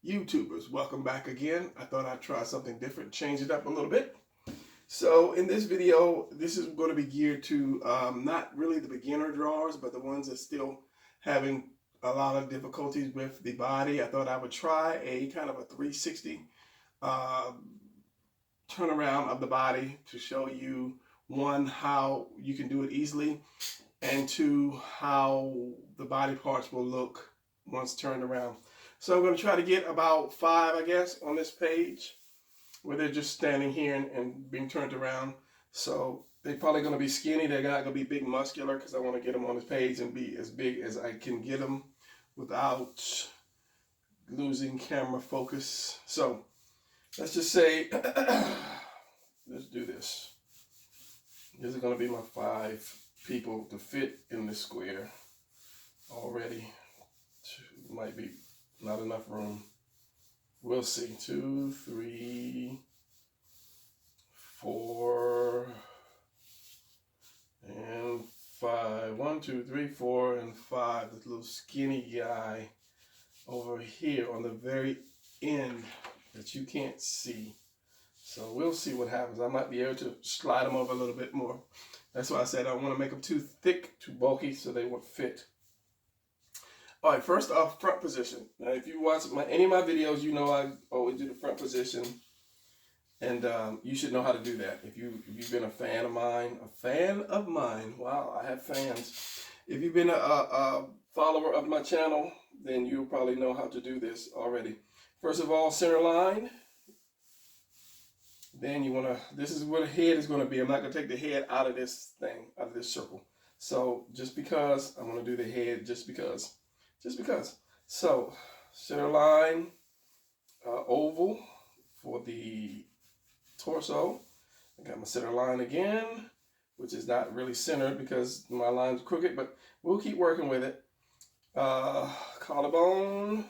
YouTubers. Welcome back again. I thought I'd try something different, change it up a little bit. So in this video, this is going to be geared to not really the beginner drawers, but the ones that still having a lot of difficulties with the body. I thought I would try a kind of a 360 turnaround of the body to show you, one, how you can do it easily, and two, how the body parts will look once turned around. So I'm going to try to get about 5, I guess, on this page where they're just standing here and being turned around. So they're probably going to be skinny. They're not going to be big muscular because I want to get them on this page and be as big as I can get them without losing camera focus. So let's just say, let's do this. This is going to be my 5 people to fit in this square already. Might be not enough room. We'll see. 2, 3, 4, and 5. 1, 2, 3, 4, and 5. This little skinny guy over here on the very end that you can't see. So we'll see what happens. I might be able to slide them over a little bit more. That's why I said I don't want to make them too thick, too bulky, so they won't fit. All right, first off, front position. Now, if you watch any of my videos, you know I always do the front position, and you should know how to do that. If you've been a fan of mine, wow, I have fans. If you've been a follower of my channel, then you'll probably know how to do this already. First of all, center line. Then you want to, this is where the head is going to be. I'm not going to take the head out of this thing, out of this circle. So just because, I'm going to do the head just because. So center line, oval for the torso. I got my center line again, which is not really centered because my line's crooked, but we'll keep working with it. Collarbone.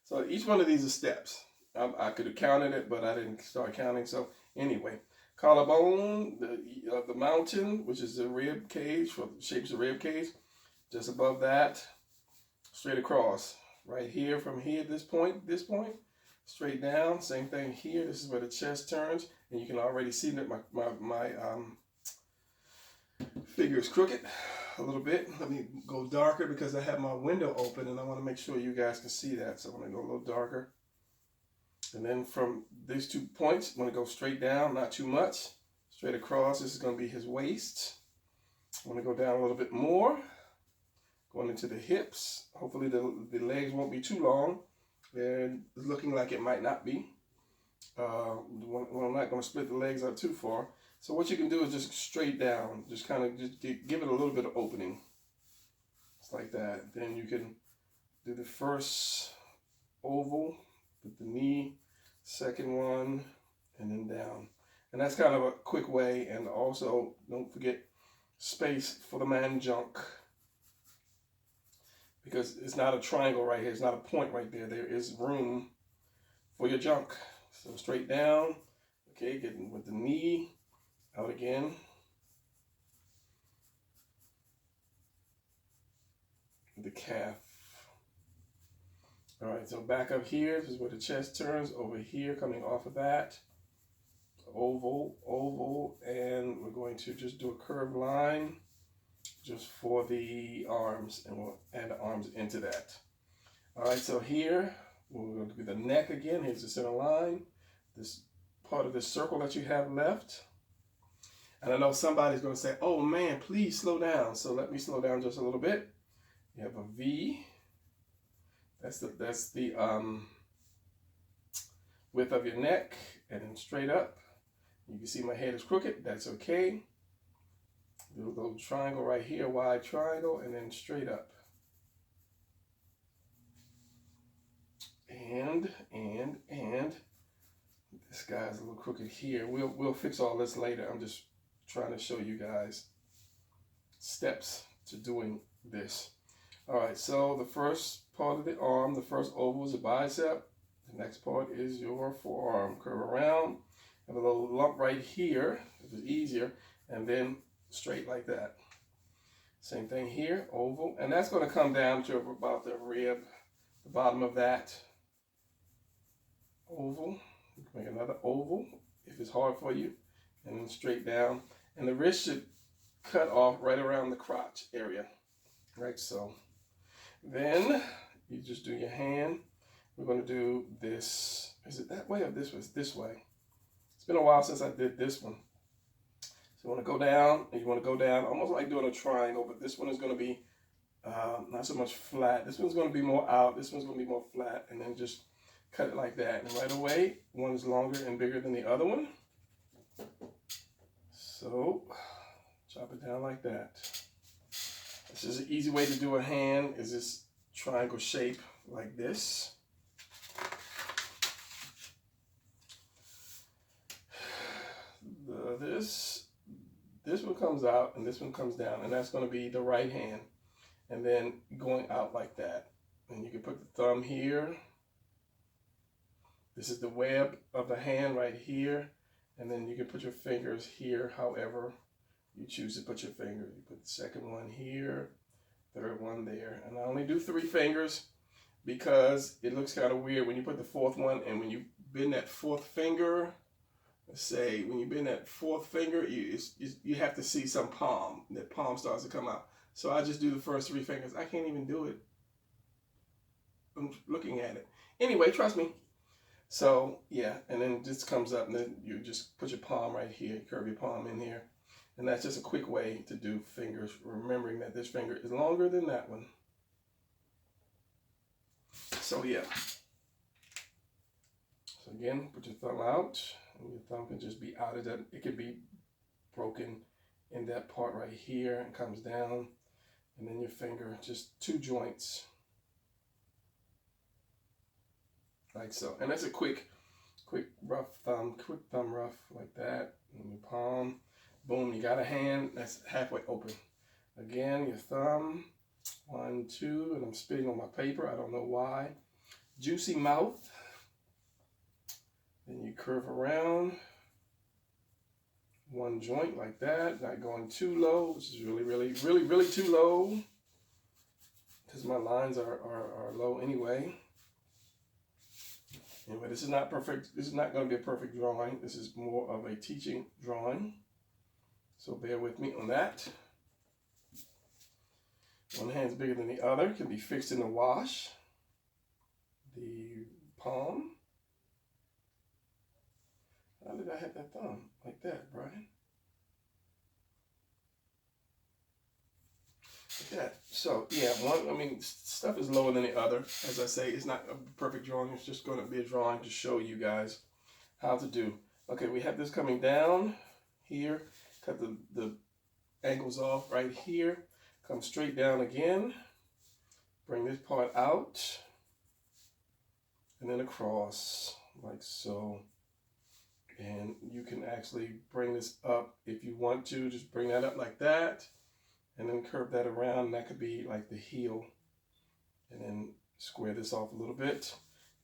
So each one of these is steps. I could have counted it, but I didn't start counting. So anyway, collarbone, the mountain, which is the rib cage, for shapes of rib cage, just above that, straight across, right here from here, this point, straight down. Same thing here. This is where the chest turns, and you can already see that my figure is crooked a little bit. Let me go darker because I have my window open, and I want to make sure you guys can see that. So I'm going to go a little darker. And then from these 2 points, I'm going to go straight down, not too much. Straight across, this is going to be his waist. I'm going to go down a little bit more. Going into the hips. Hopefully the legs won't be too long. They're looking like it might not be. Well, I'm not going to split the legs out too far. So what you can do is just straight down. Just kind of just give it a little bit of opening. Just like that. Then you can do the first oval with the knee, second one, and then down. And that's kind of a quick way. And also, don't forget space for the man junk, because it's not a triangle right here. It's not a point right there. There is room for your junk. So straight down. Okay, getting with the knee, out again. The calf. All right, so back up here, this is where the chest turns, over here, coming off of that. Oval, and we're going to just do a curved line just for the arms, and we'll add the arms into that. All right, so here, we're going to do the neck again. Here's the center line, this part of the circle that you have left. And I know somebody's going to say, oh man, please slow down. So let me slow down just a little bit. You have a V. That's the width of your neck, and then straight up. You can see my head is crooked. That's okay. Do a little triangle right here, wide triangle, and then straight up. And this guy's a little crooked here. We'll fix all this later. I'm just trying to show you guys steps to doing this. All right, so the first part of the arm, the first oval is a bicep. The next part is your forearm. Curve around. Have a little lump right here, if it's easier, and then straight like that. Same thing here, oval. And that's going to come down to about the rib, the bottom of that. oval. You can make another oval if it's hard for you, and then straight down. And the wrist should cut off right around the crotch area, like so. Then you just do your hand. We're going to do this. Is it that way or this was this way? It's been a while since I did this one. So you want to go down, and you want to go down almost like doing a triangle, but this one is going to be not so much flat. This one's going to be more out. This one's going to be more flat, and then just cut it like that. And right away, one is longer and bigger than the other one. So chop it down like that. This is an easy way to do a hand, is this triangle shape like this. This one comes out and this one comes down, and that's going to be the right hand, and then going out like that. And you can put the thumb here. This is the web of the hand right here, and then you can put your fingers here however you choose to put your fingers. You put the second one here, third one there. And I only do 3 fingers because it looks kind of weird when you put the 4th one, and when you bend that 4th finger, let's say when you bend that 4th finger, you have to see some palm. That palm starts to come out. So I just do the first 3 fingers. I can't even do it. I'm looking at it. Anyway, trust me. So yeah, and then this comes up, and then you just put your palm right here, curve your palm in here. And that's just a quick way to do fingers, remembering that this finger is longer than that one. So yeah. So again, put your thumb out, and your thumb can just be out of that. It could be broken in that part right here and comes down. And then your finger, just 2 joints. Like so. And that's a quick rough thumb, rough like that. And your palm. Boom, you got a hand that's halfway open. Again, your thumb, 1, 2, and I'm spitting on my paper. I don't know why. Juicy mouth. Then you curve around. 1 joint like that, not going too low, which is really too low, because my lines are low anyway. Anyway, this is not perfect. This is not going to be a perfect drawing. This is more of a teaching drawing. So bear with me on that. One hand's bigger than the other. Can be fixed in the wash. The palm. How did I have that thumb? Like that, Brian. Like that. So yeah, stuff is lower than the other. As I say, it's not a perfect drawing. It's just going to be a drawing to show you guys how to do. Okay, we have this coming down here. Cut the angles off right here. Come straight down again. Bring this part out. And then across, like so. And you can actually bring this up if you want to. Just bring that up like that. And then curve that around. And that could be like the heel. And then square this off a little bit.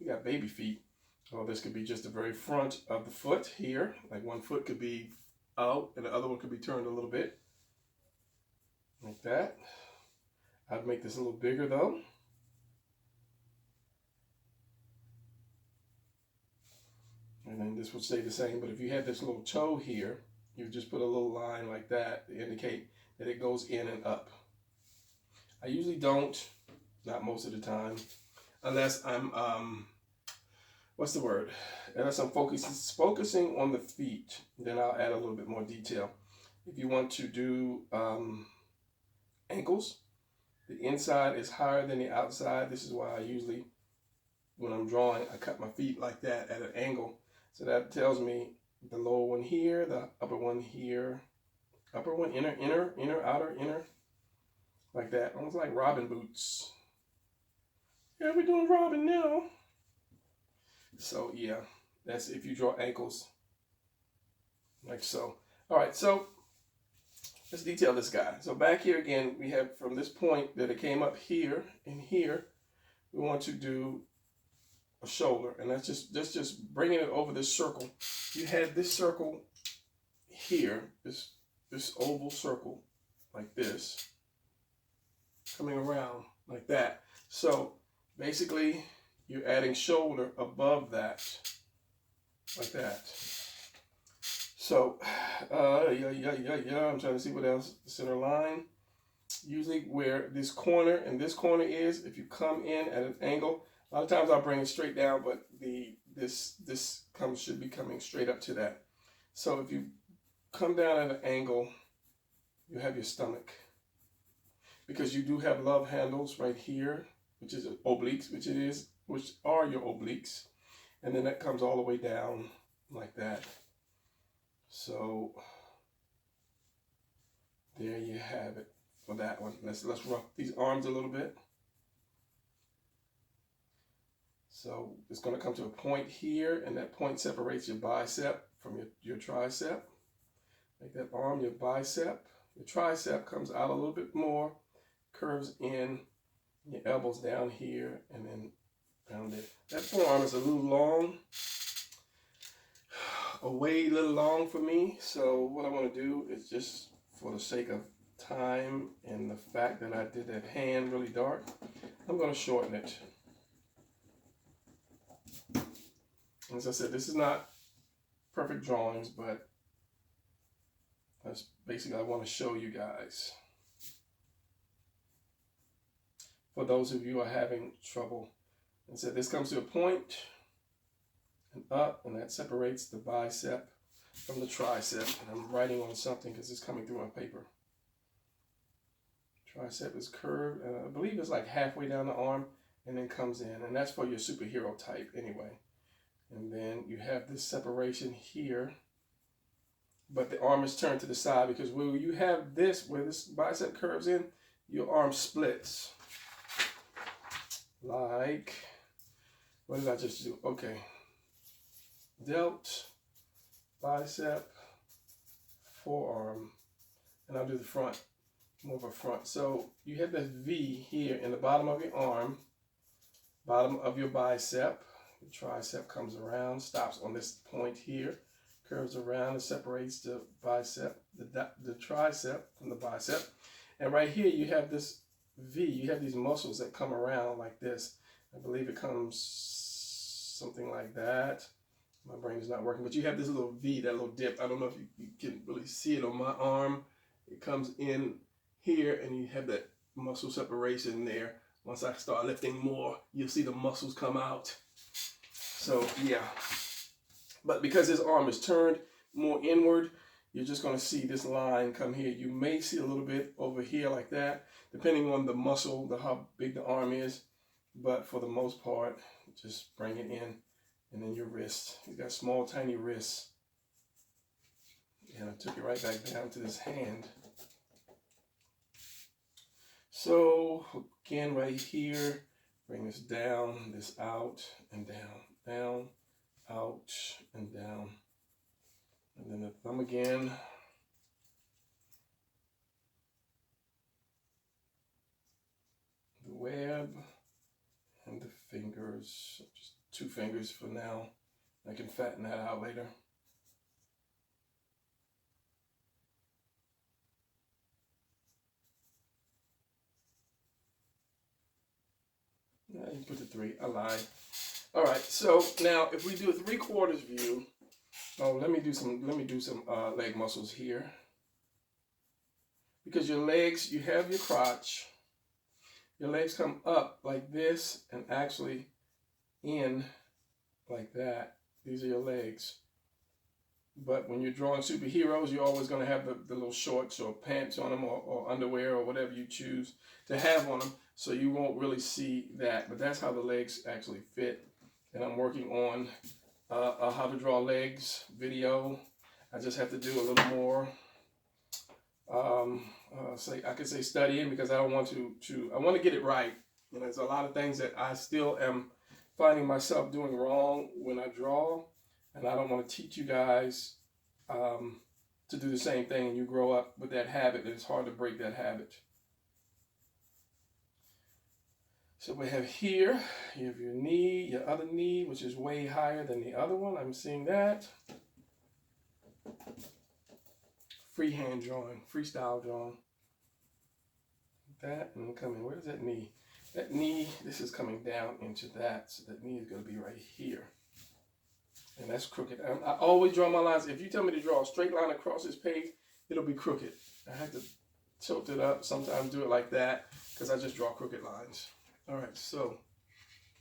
You got baby feet. Or this could be just the very front of the foot here. Like one foot could be out and the other one could be turned a little bit. Like that. I'd make this a little bigger though. And then this would stay the same, but if you had this little toe here, you just put a little line like that to indicate that it goes in and up. I usually don't, not most of the time, unless I'm, what's the word? Unless I'm focusing on the feet, then I'll add a little bit more detail. If you want to do ankles, the inside is higher than the outside. This is why I usually, when I'm drawing, I cut my feet like that at an angle. So that tells me the lower one here, the upper one here, upper one, inner, outer, inner, like that. Almost like Robin boots. Yeah, we're doing Robin now. So yeah, that's if you draw ankles, like so. All right, so let's detail this guy. So back here again, we have from this point that it came up here and here, we want to do a shoulder, and that's just bringing it over this circle. You had this circle here, this oval circle, like this, coming around like that. So basically, you're adding shoulder above that, like that. So, I'm trying to see what else. Center line. Usually where this corner and this corner is, if you come in at an angle, a lot of times I'll bring it straight down, but this should be coming straight up to that. So if you come down at an angle, you have your stomach. Because you do have love handles right here, which is obliques, which are your obliques. And then that comes all the way down like that. So there you have it for that one. Let's rough these arms a little bit. So it's going to come to a point here, and that point separates your bicep from your tricep. Make that arm your bicep. Your tricep comes out a little bit more, curves in, your elbows down here, and then around it. That forearm is a little long, way a little long for me. So what I want to do is, just for the sake of time and the fact that I did that hand really dark, I'm going to shorten it. As I said, this is not perfect drawings, but that's basically I want to show you guys. For those of you who are having trouble. And so this comes to a point and up, and that separates the bicep from the tricep. And I'm writing on something because it's coming through my paper. Tricep is curved, I believe it's like halfway down the arm, and then comes in. And that's for your superhero type anyway. And then you have this separation here, but the arm is turned to the side, because where you have this, where this bicep curves in, your arm splits. Like, what did I just do? Okay. Delt, bicep, forearm, and I'll do the front, more of a front. So you have this V here in the bottom of your arm, bottom of your bicep. The tricep comes around, stops on this point here, curves around and separates the bicep, the tricep from the bicep. And right here you have this V. You have these muscles that come around like this. I believe it comes something like that. My brain is not working, but you have this little V, that little dip. I don't know if you can really see it on my arm. It comes in here, and you have that muscle separation there. Once I start lifting more, you'll see the muscles come out. So yeah, but because this arm is turned more inward, you're just going to see this line come here. You may see a little bit over here like that, depending on the muscle, how big the arm is. But for the most part, just bring it in. And then your wrist. You got small, tiny wrists. And I took it right back down to this hand. So again, right here, bring this down, this out, and down. Down, out, and down. And then the thumb again. The web and the fingers. Just 2 fingers for now. I can fatten that out later. You put the 3. I lied. All right, so now if we do a 3/4 view, let me do some leg muscles here. Because your legs, you have your crotch. Your legs come up like this and actually in like that. These are your legs. But when you're drawing superheroes, you're always going to have the little shorts or pants on them, or underwear, or whatever you choose to have on them. So you won't really see that. But that's how the legs actually fit. And I'm working on a how to draw legs video. I just have to do a little more. I could say studying, because I don't want I want to get it right. You know, there's a lot of things that I still am finding myself doing wrong when I draw, and I don't want to teach you guys to do the same thing, and you grow up with that habit, and it's hard to break that habit. So we have here, you have your knee, your other knee, which is way higher than the other one. I'm seeing that. Freehand drawing, freestyle drawing. That, and come in. Where is that knee? That knee, this is coming down into that, so that knee is going to be right here. And that's crooked. I always draw my lines. If you tell me to draw a straight line across this page, it'll be crooked. I have to tilt it up, sometimes do it like that, because I just draw crooked lines. All right, so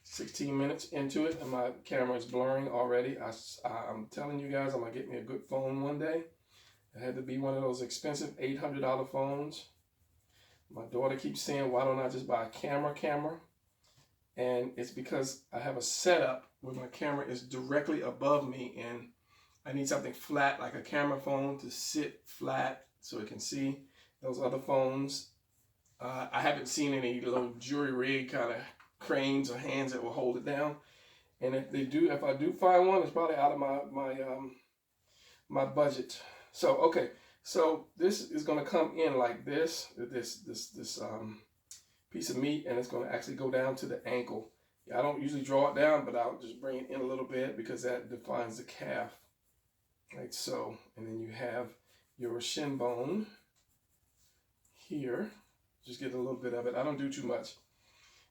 16 minutes into it, and my camera is blurring already. I'm telling you guys, I'm going to get me a good phone one day. It had to be one of those expensive $800 phones. My daughter keeps saying, why don't I just buy a camera? And it's because I have a setup where my camera is directly above me, and I need something flat like a camera phone to sit flat so it can see. Those other phones, I haven't seen any little jury rig kind of cranes or hands that will hold it down. And if I do find one, it's probably out of my budget. So okay, so this is going to come in like this piece of meat, and it's going to actually go down to the ankle. I don't usually draw it down, but I'll just bring it in a little bit because that defines the calf, like so. And then you have your shin bone here. Just get a little bit of it. I don't do too much.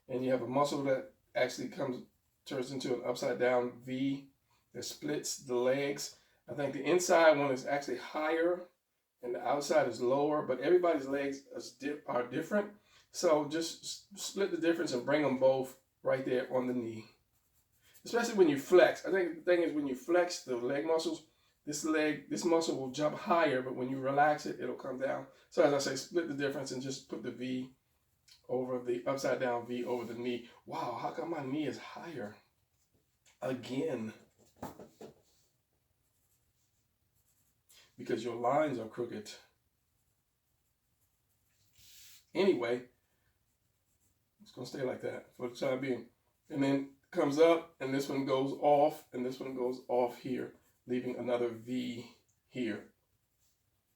And you have a muscle that actually turns into an upside down V that splits the legs. I think the inside one is actually higher and the outside is lower, but everybody's legs are different. So just split the difference and bring them both right there on the knee. Especially when you flex. I think the thing is when you flex the leg muscles, this muscle will jump higher, but when you relax it, it'll come down. So as I say, split the difference and just put the V over the upside down V over the knee. Wow, how come my knee is higher? Again. Because your lines are crooked. Anyway, it's going to stay like that for the time being. And then comes up, and this one goes off, and this one goes off here, leaving another V here.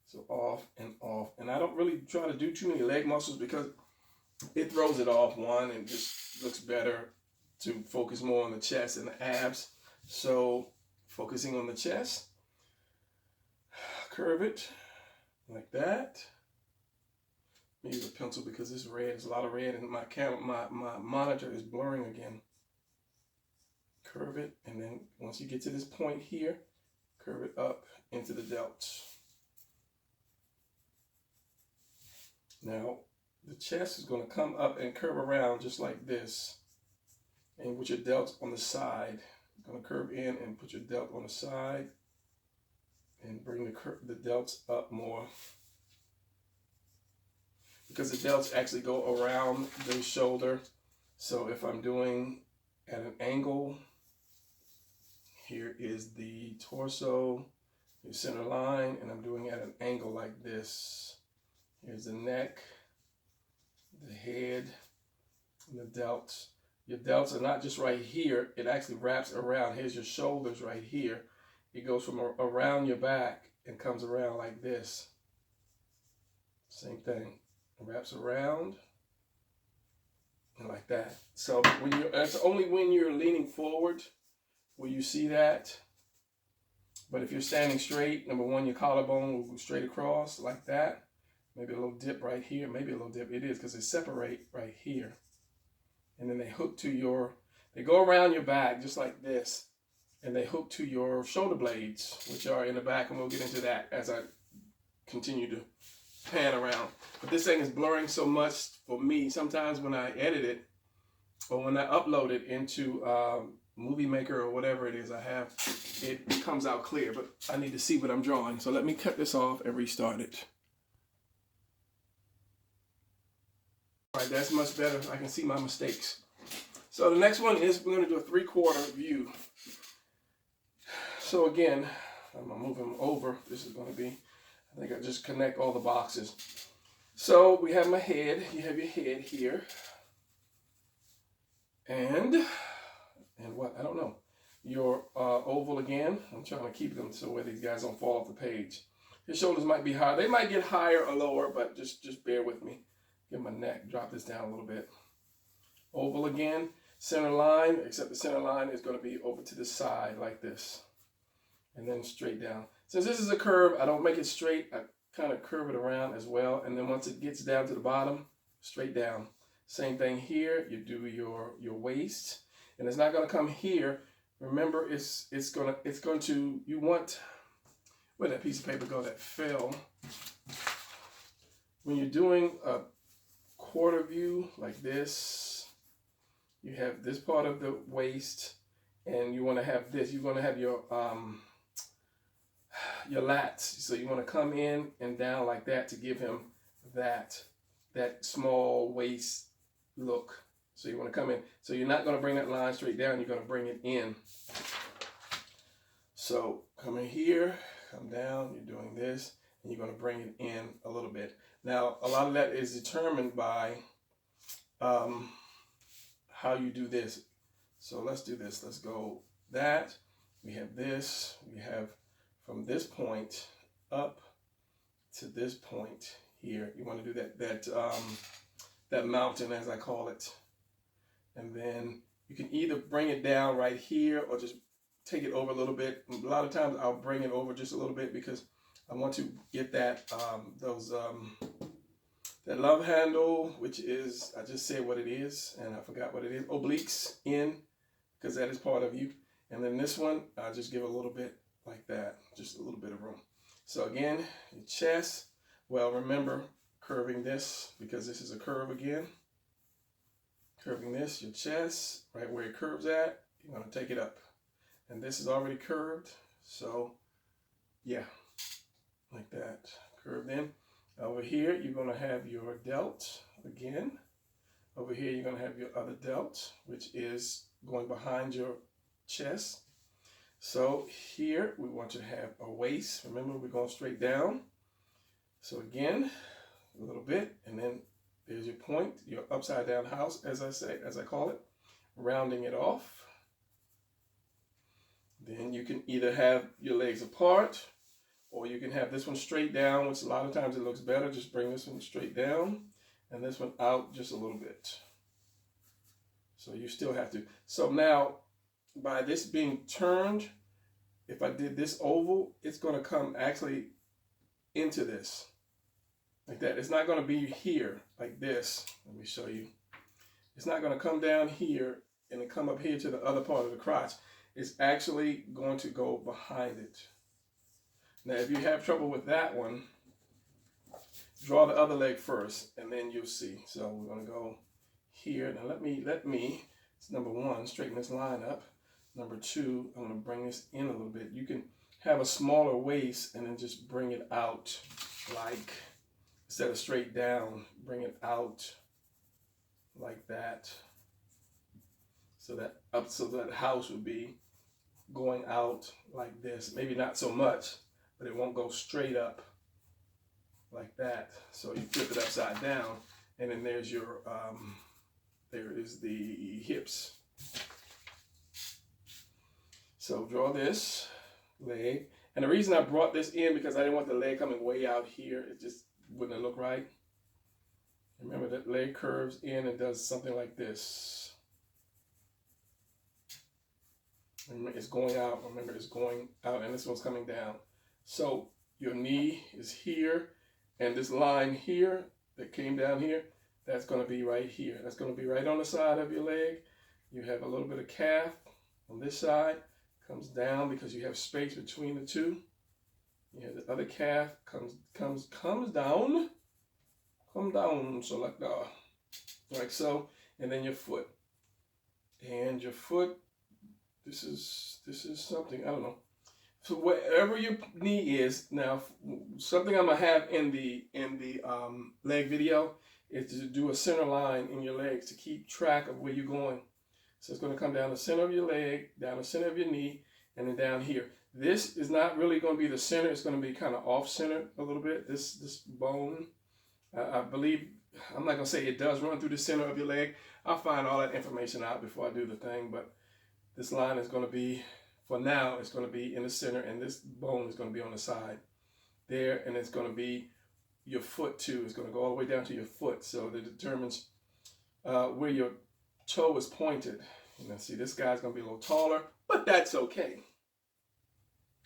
So off and off. And I don't really try to do too many leg muscles because it throws it off one and just looks better to focus more on the chest and the abs. So focusing on the chest, curve it like that. Use a pencil because this red is a lot of red, and my monitor is blurring again. Curve it, and then once you get to this point here, curve it up into the delts. Now the chest is going to come up and curve around just like this, and with your delts on the side, you're going to curve in and put your delt on the side, and bring the delts up more. Because the delts actually go around the shoulder. So if I'm doing at an angle, here is the torso, your center line, and I'm doing at an angle like this. Here's the neck, the head, and the delts. Your delts are not just right here, it actually wraps around. Here's your shoulders right here. It goes from around your back and comes around like this. Same thing. It wraps around and like that. So it's only when you're leaning forward will you see that. But if you're standing straight, number one, your collarbone will go straight across like that. Maybe a little dip right here. Maybe a little dip. It is because they separate right here. And then they hook to they go around your back just like this. And they hook to your shoulder blades, which are in the back. And we'll get into that as I continue to pan around. But this thing is blurring so much for me. Sometimes when I edit it or when I upload it into Movie Maker or whatever it is I have, it comes out clear. But I need to see what I'm drawing. So let me cut this off and restart it. All right, that's much better. I can see my mistakes. So the next one is we're going to do a 3/4 view. So again, I'm going to move him over. This is going to be, I think I just connect all the boxes. So we have my head. You have your head here. And what? I don't know. Your oval again. I'm trying to keep them so where these guys don't fall off the page. His shoulders might be higher. They might get higher or lower, but just bear with me. Get my neck. Drop this down a little bit. Oval again. Center line, except the center line is going to be over to the side like this. And then straight down. Since this is a curve, I don't make it straight. I kind of curve it around as well. And then once it gets down to the bottom, straight down. Same thing here. You do your waist, and it's not going to come here. Remember, it's going to, you want, where that piece of paper go that fell? When you're doing a quarter view like this, you have this part of the waist, and you want to have this. You're going to have your lats. So you want to come in and down like that to give him that small waist look. So you want to come in. So you're not going to bring that line straight down. You're going to bring it in. So come in here, come down. You're doing this, and you're going to bring it in a little bit. Now, a lot of that is determined by how you do this. So let's do this. Let's go that. We have this. We have from this point up to this point here. You want to do that mountain, as I call it. And then you can either bring it down right here or just take it over a little bit. A lot of times I'll bring it over just a little bit because I want to get that that love handle, which is, I just said what it is and I forgot what it is, obliques in, because that is part of you. And then this one, I'll just give a little bit like that, just a little bit of room. So again, your chest, well, remember curving this because this is a curve again. Curving this, your chest, right where it curves at, you're going to take it up. And this is already curved, so yeah, like that, curved in. Over here, you're going to have your delt again. Over here, you're going to have your other delt, which is going behind your chest. So here, we want to have a waist. Remember, we're going straight down. So again, a little bit, and then there's your point, your upside down house, as I call it, rounding it off. Then you can either have your legs apart, or you can have this one straight down, which a lot of times it looks better. Just bring this one straight down, and this one out just a little bit. So you still have to. So now, by this being turned, if I did this oval, it's going to come actually into this. Like that. It's not going to be here like this. Let me show you. It's not going to come down here and then come up here to the other part of the crotch. It's actually going to go behind it. Now, if you have trouble with that one, draw the other leg first, and then you'll see. So we're going to go here. Now let me, it's number one, straighten this line up. Number two, I'm going to bring this in a little bit. You can have a smaller waist and then just bring it out like, instead of straight down, bring it out like that. So that house would be going out like this. Maybe not so much, but it won't go straight up like that. So you flip it upside down, and then there's your, there is the hips. So draw this leg. And the reason I brought this in, because I didn't want the leg coming way out here. It just wouldn't look right. Remember that leg curves in and does something like this. Remember, it's going out. Remember, it's going out, and this one's coming down. So your knee is here, and this line here that came down here, that's going to be right here. That's going to be right on the side of your leg. You have a little bit of calf on this side, comes down because you have space between the two. You have the other calf comes down, so like that, like so, and then your foot, and your foot. This is something, I don't know. So wherever your knee is, now something I'm gonna have in the leg video is to do a center line in your legs to keep track of where you're going. So it's gonna come down the center of your leg, down the center of your knee, and then down here. This is not really gonna be the center. It's gonna be kind of off center a little bit. This bone, I believe, I'm not gonna say it does run through the center of your leg. I'll find all that information out before I do the thing, but this line is going to be, for now, it's going to be in the center, and this bone is going to be on the side there, and it's going to be your foot too. It's going to go all the way down to your foot, so that determines where your toe is pointed. You know, see, this guy's going to be a little taller, but that's okay.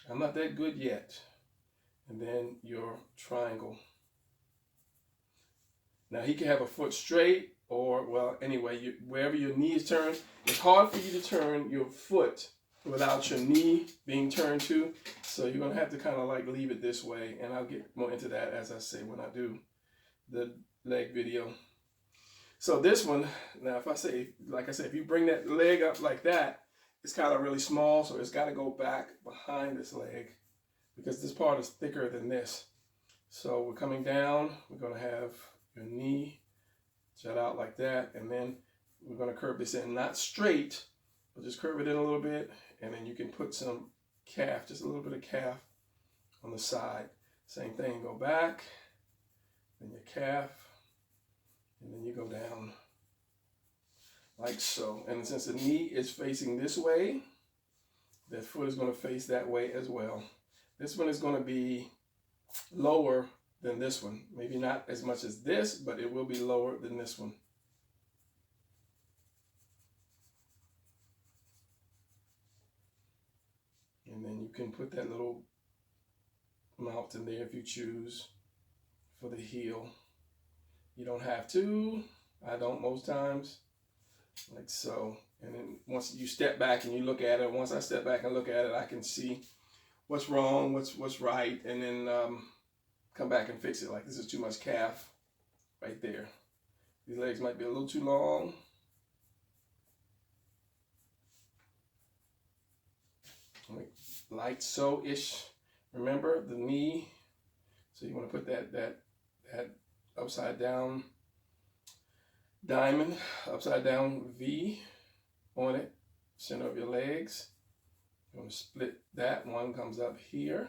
I'm not that good yet. And then your triangle. Now, he can have a foot straight, or, well, anyway, wherever your knee is turned, it's hard for you to turn your foot without your knee being turned too. So you're going to have to kind of like leave it this way. And I'll get more into that, as I say, when I do the leg video. So this one, now if I say, like I said, if you bring that leg up like that, it's kind of really small. So it's got to go back behind this leg because this part is thicker than this. So we're coming down, we're going to have your knee jut out like that, and then we're going to curve this in, not straight, but just curve it in a little bit, and then you can put some calf, just a little bit of calf on the side. Same thing, go back, then your calf, and then you go down like so. And since the knee is facing this way, the foot is going to face that way as well. This one is going to be lower than this one. Maybe not as much as this, but it will be lower than this one. And then you can put that little mount in there if you choose for the heel. You don't have to. I don't most times. Like so. And then once you step back and you look at it, once I step back and look at it, I can see what's wrong, what's right, and then come back and fix it. Like this is too much calf right there. These legs might be a little too long. Like so-ish. Remember the knee. So you want to put that upside down diamond, upside down V on it, center of your legs. You want to split that. One comes up here.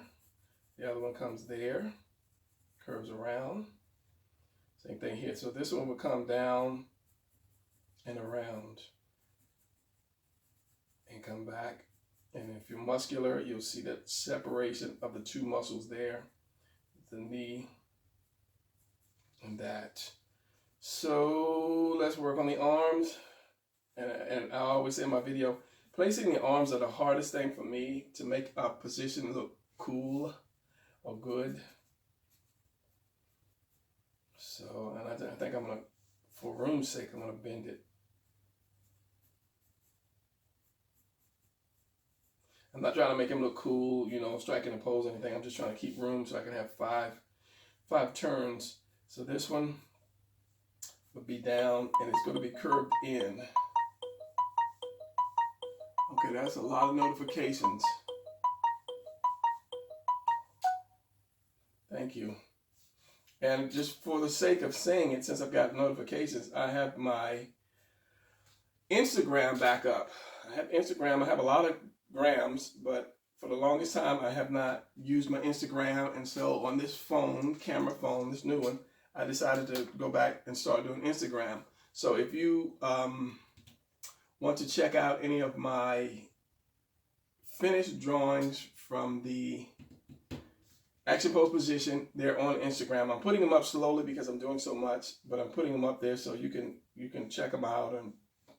The other one comes there. Curves around. Same thing here. So this one will come down and around and come back. And if you're muscular, you'll see that separation of the two muscles there, the knee and that. So let's work on the arms. And I always say in my video, placing the arms are the hardest thing for me to make a position look cool or good. So, and I think I'm gonna, for room's sake, I'm gonna bend it. I'm not trying to make him look cool, you know, striking a pose or anything. I'm just trying to keep room so I can have five turns. So this one will be down and it's going to be curved in. Okay, that's a lot of notifications. Thank you. And just for the sake of saying it, since I've got notifications, I have my Instagram back up. I have Instagram. I have a lot of grams, but for the longest time, I have not used my Instagram. And so on this phone, camera phone, this new one, I decided to go back and start doing Instagram. So if you want to check out any of my finished drawings from the action pose position, they're on Instagram. I'm putting them up slowly because I'm doing so much, but I'm putting them up there so you can check them out and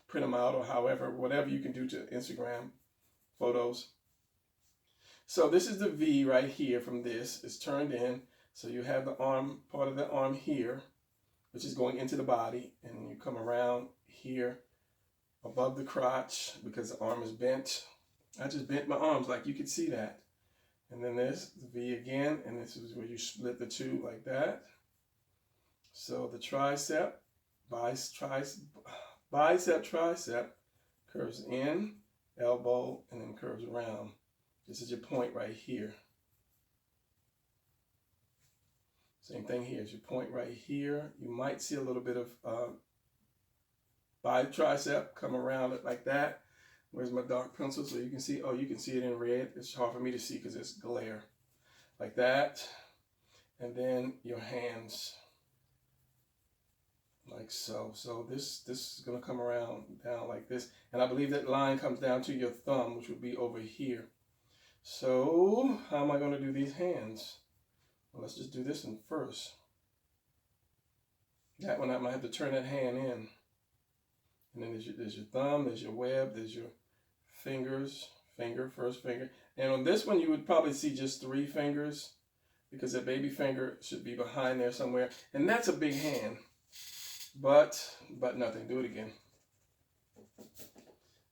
print them out, or however, whatever you can do to Instagram photos. So this is the V right here from this. It's turned in. So you have the arm, part of the arm here, which is going into the body, and you come around here above the crotch because the arm is bent. I just bent my arms like you could see that. And then there's the V again, and this is where you split the two like that. So the tricep, bicep, tricep curves in, elbow, and then curves around. This is your point right here. Same thing here. It's your point right here. You might see a little bit of tricep come around it like that. Where's my dark pencil so you can see? Oh, you can see it in red. It's hard for me to see because it's glare. Like that. And then your hands. Like so. So this is going to come around down like this. And I believe that line comes down to your thumb, which would be over here. So how am I going to do these hands? Well, let's just do this one first. That one I might have to turn that hand in. And then there's your thumb, there's your web, there's your fingers, first finger. And on this one, you would probably see just 3 fingers because that baby finger should be behind there somewhere. And that's a big hand. but nothing. Do it again.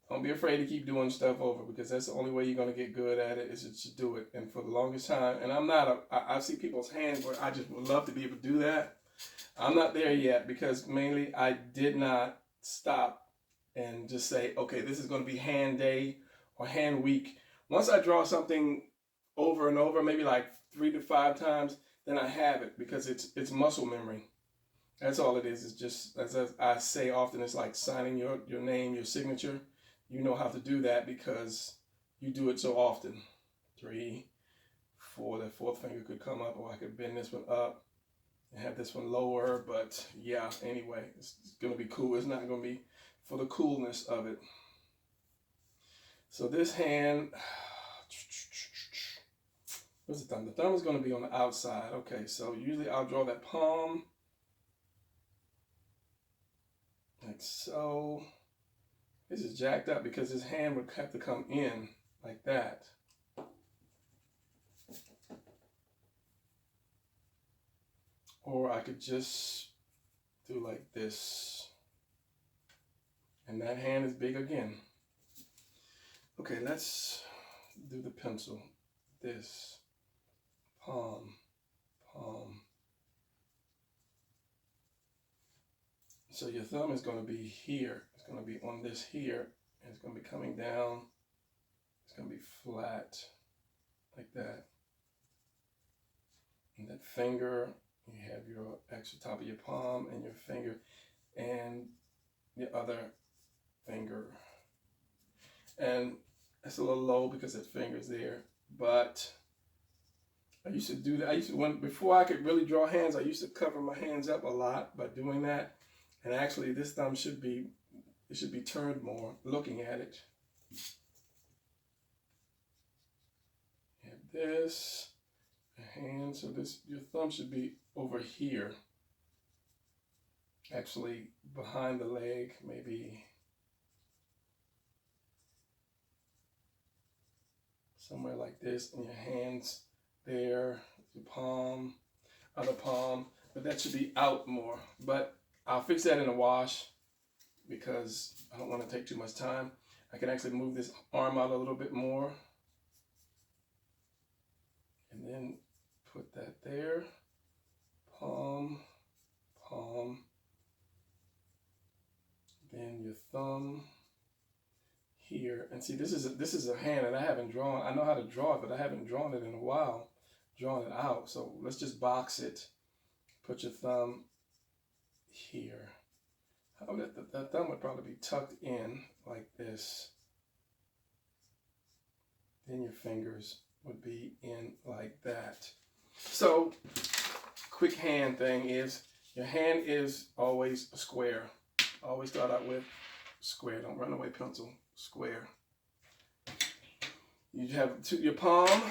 Don't be afraid to keep doing stuff over, because that's the only way you're going to get good at it, is to do it. And for the longest time, and I see people's hands where I just would love to be able to do that. I'm not there yet, because mainly I did not stop and just say, okay, this is going to be hand day or hand week. Once I draw something over and over, maybe like 3 to 5 times, then I have it, because it's muscle memory. That's all it is. It's just, as I say often, it's like signing your name, your signature. You know how to do that because you do it so often. 3, 4, that fourth finger could come up, or I could bend this one up and have this one lower. But yeah, anyway, it's going to be cool. It's not going to be for the coolness of it. So this hand, where's the thumb? The thumb is going to be on the outside. Okay, so usually I'll draw that palm like so. This is jacked up because his hand would have to come in like that. Or I could just do like this. And that hand is big again. Okay, let's do the pencil. This. Palm. Palm. So your thumb is going to be here. It's going to be on this here. And it's going to be coming down. It's going to be flat. Like that. And that finger, you have your extra top of your palm and your finger and the other finger. And it's a little low because that finger's there. But I used to do that. Before I could really draw hands, I used to cover my hands up a lot by doing that. And actually this thumb should be turned more, looking at it. You have this, a hand, so your thumb should be over here. Actually behind the leg, maybe somewhere like this, and your hands there, your palm, other palm, but that should be out more. But I'll fix that in a wash because I don't want to take too much time. I can actually move this arm out a little bit more. And then put that there. Palm, palm. Then your thumb here. And see, this is a hand that I haven't drawn. I know how to draw it, but I haven't drawn it in a while. Drawn it out. So let's just box it. Put your thumb here. How that thumb would probably be tucked in like this. Then your fingers would be in like that. So, quick hand thing is, your hand is always a square. Always start out with square. Don't run away, pencil. Square. You have your palm.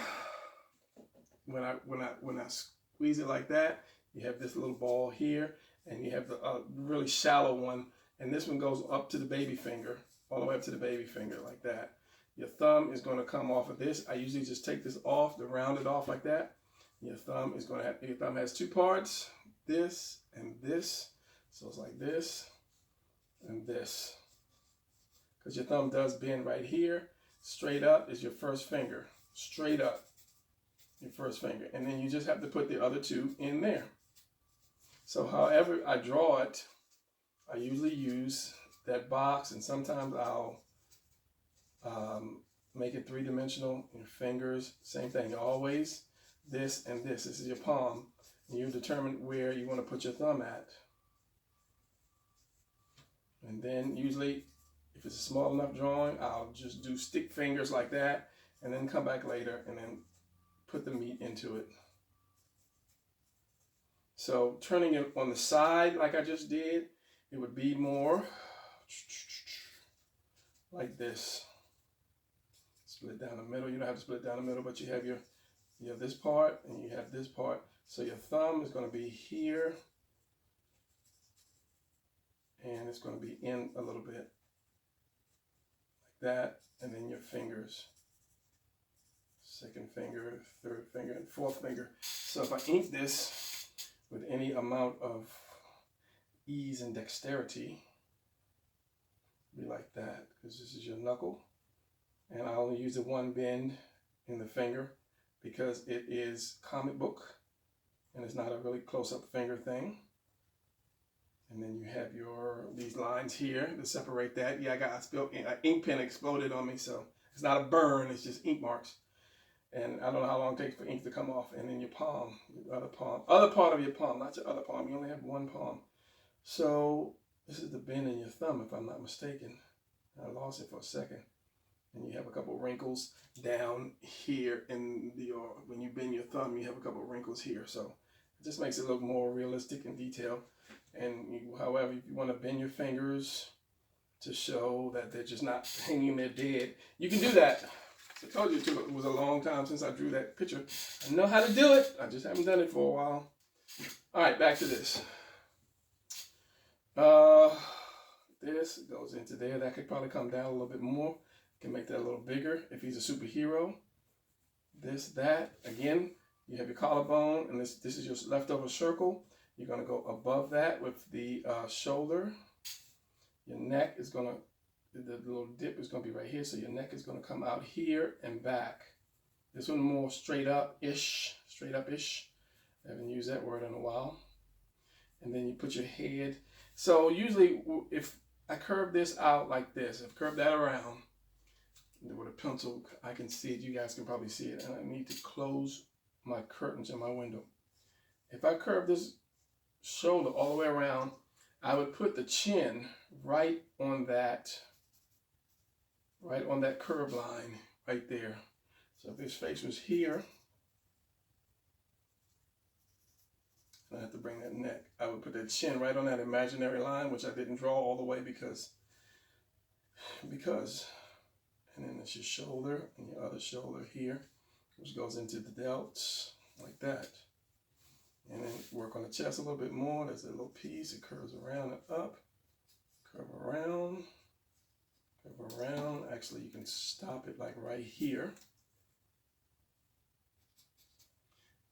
When I squeeze it like that, you have this little ball here. And you have the really shallow one, and this one goes up to the baby finger, all the way up to the baby finger like that. Your thumb is going to come off of this. I usually just take this off, to round it off like that. Your thumb has 2 parts, this and this. So it's like this and this. Because your thumb does bend right here. Straight up is your first finger. Straight up, your first finger. And then you just have to put the other 2 in there. So however I draw it, I usually use that box, and sometimes I'll make it 3-dimensional. Your fingers, same thing. Always this and this. This is your palm. And you determine where you want to put your thumb at. And then usually, if it's a small enough drawing, I'll just do stick fingers like that, and then come back later and then put the meat into it. So turning it on the side like I just did, it would be more like this. Split down the middle. You don't have to split down the middle, but you have this part and you have this part. So your thumb is going to be here, and it's going to be in a little bit like that, and then your fingers. 2nd finger, 3rd finger, and 4th finger. So if I ink this with any amount of ease and dexterity. Be like that, because this is your knuckle. And I only use the one bend in the finger because it is comic book and it's not a really close-up finger thing. And then you have these lines here to separate that. Yeah, I spilled an ink pen exploded on me, so it's not a burn, it's just ink marks. And I don't know how long it takes for ink to come off. And then your palm, your other part of your palm, not your other palm. You only have one palm. So this is the bend in your thumb, if I'm not mistaken. I lost it for a second. And you have a couple wrinkles down here when you bend your thumb, you have a couple wrinkles here. So it just makes it look more realistic and detailed. And however, if you want to bend your fingers to show that they're just not hanging there dead, you can do that. I told you it was a long time since I drew that picture. I know how to do it. I just haven't done it for a while. All right, back to this. This goes into there. That could probably come down a little bit more. Can make that a little bigger if he's a superhero. That. Again, you have your collarbone, and this is your leftover circle. You're going to go above that with the shoulder. Your neck is going to, the little dip is going to be right here, so your neck is going to come out here and back. This one more straight up-ish. I haven't used that word in a while. And then you put your head. So usually if I curve this out like this, I've curved that around, with a pencil, I can see it. You guys can probably see it. And I need to close my curtains in my window. If I curve this shoulder all the way around, I would put the chin right on that curve line right there. So if this face was here, I have to bring that neck. I would put that chin right on that imaginary line, which I didn't draw all the way because. And then it's your shoulder and your other shoulder here, which goes into the delts like that. And then work on the chest a little bit more. There's a little piece. It curves around and up. Curve around. Curve around. Actually, you can stop it like right here.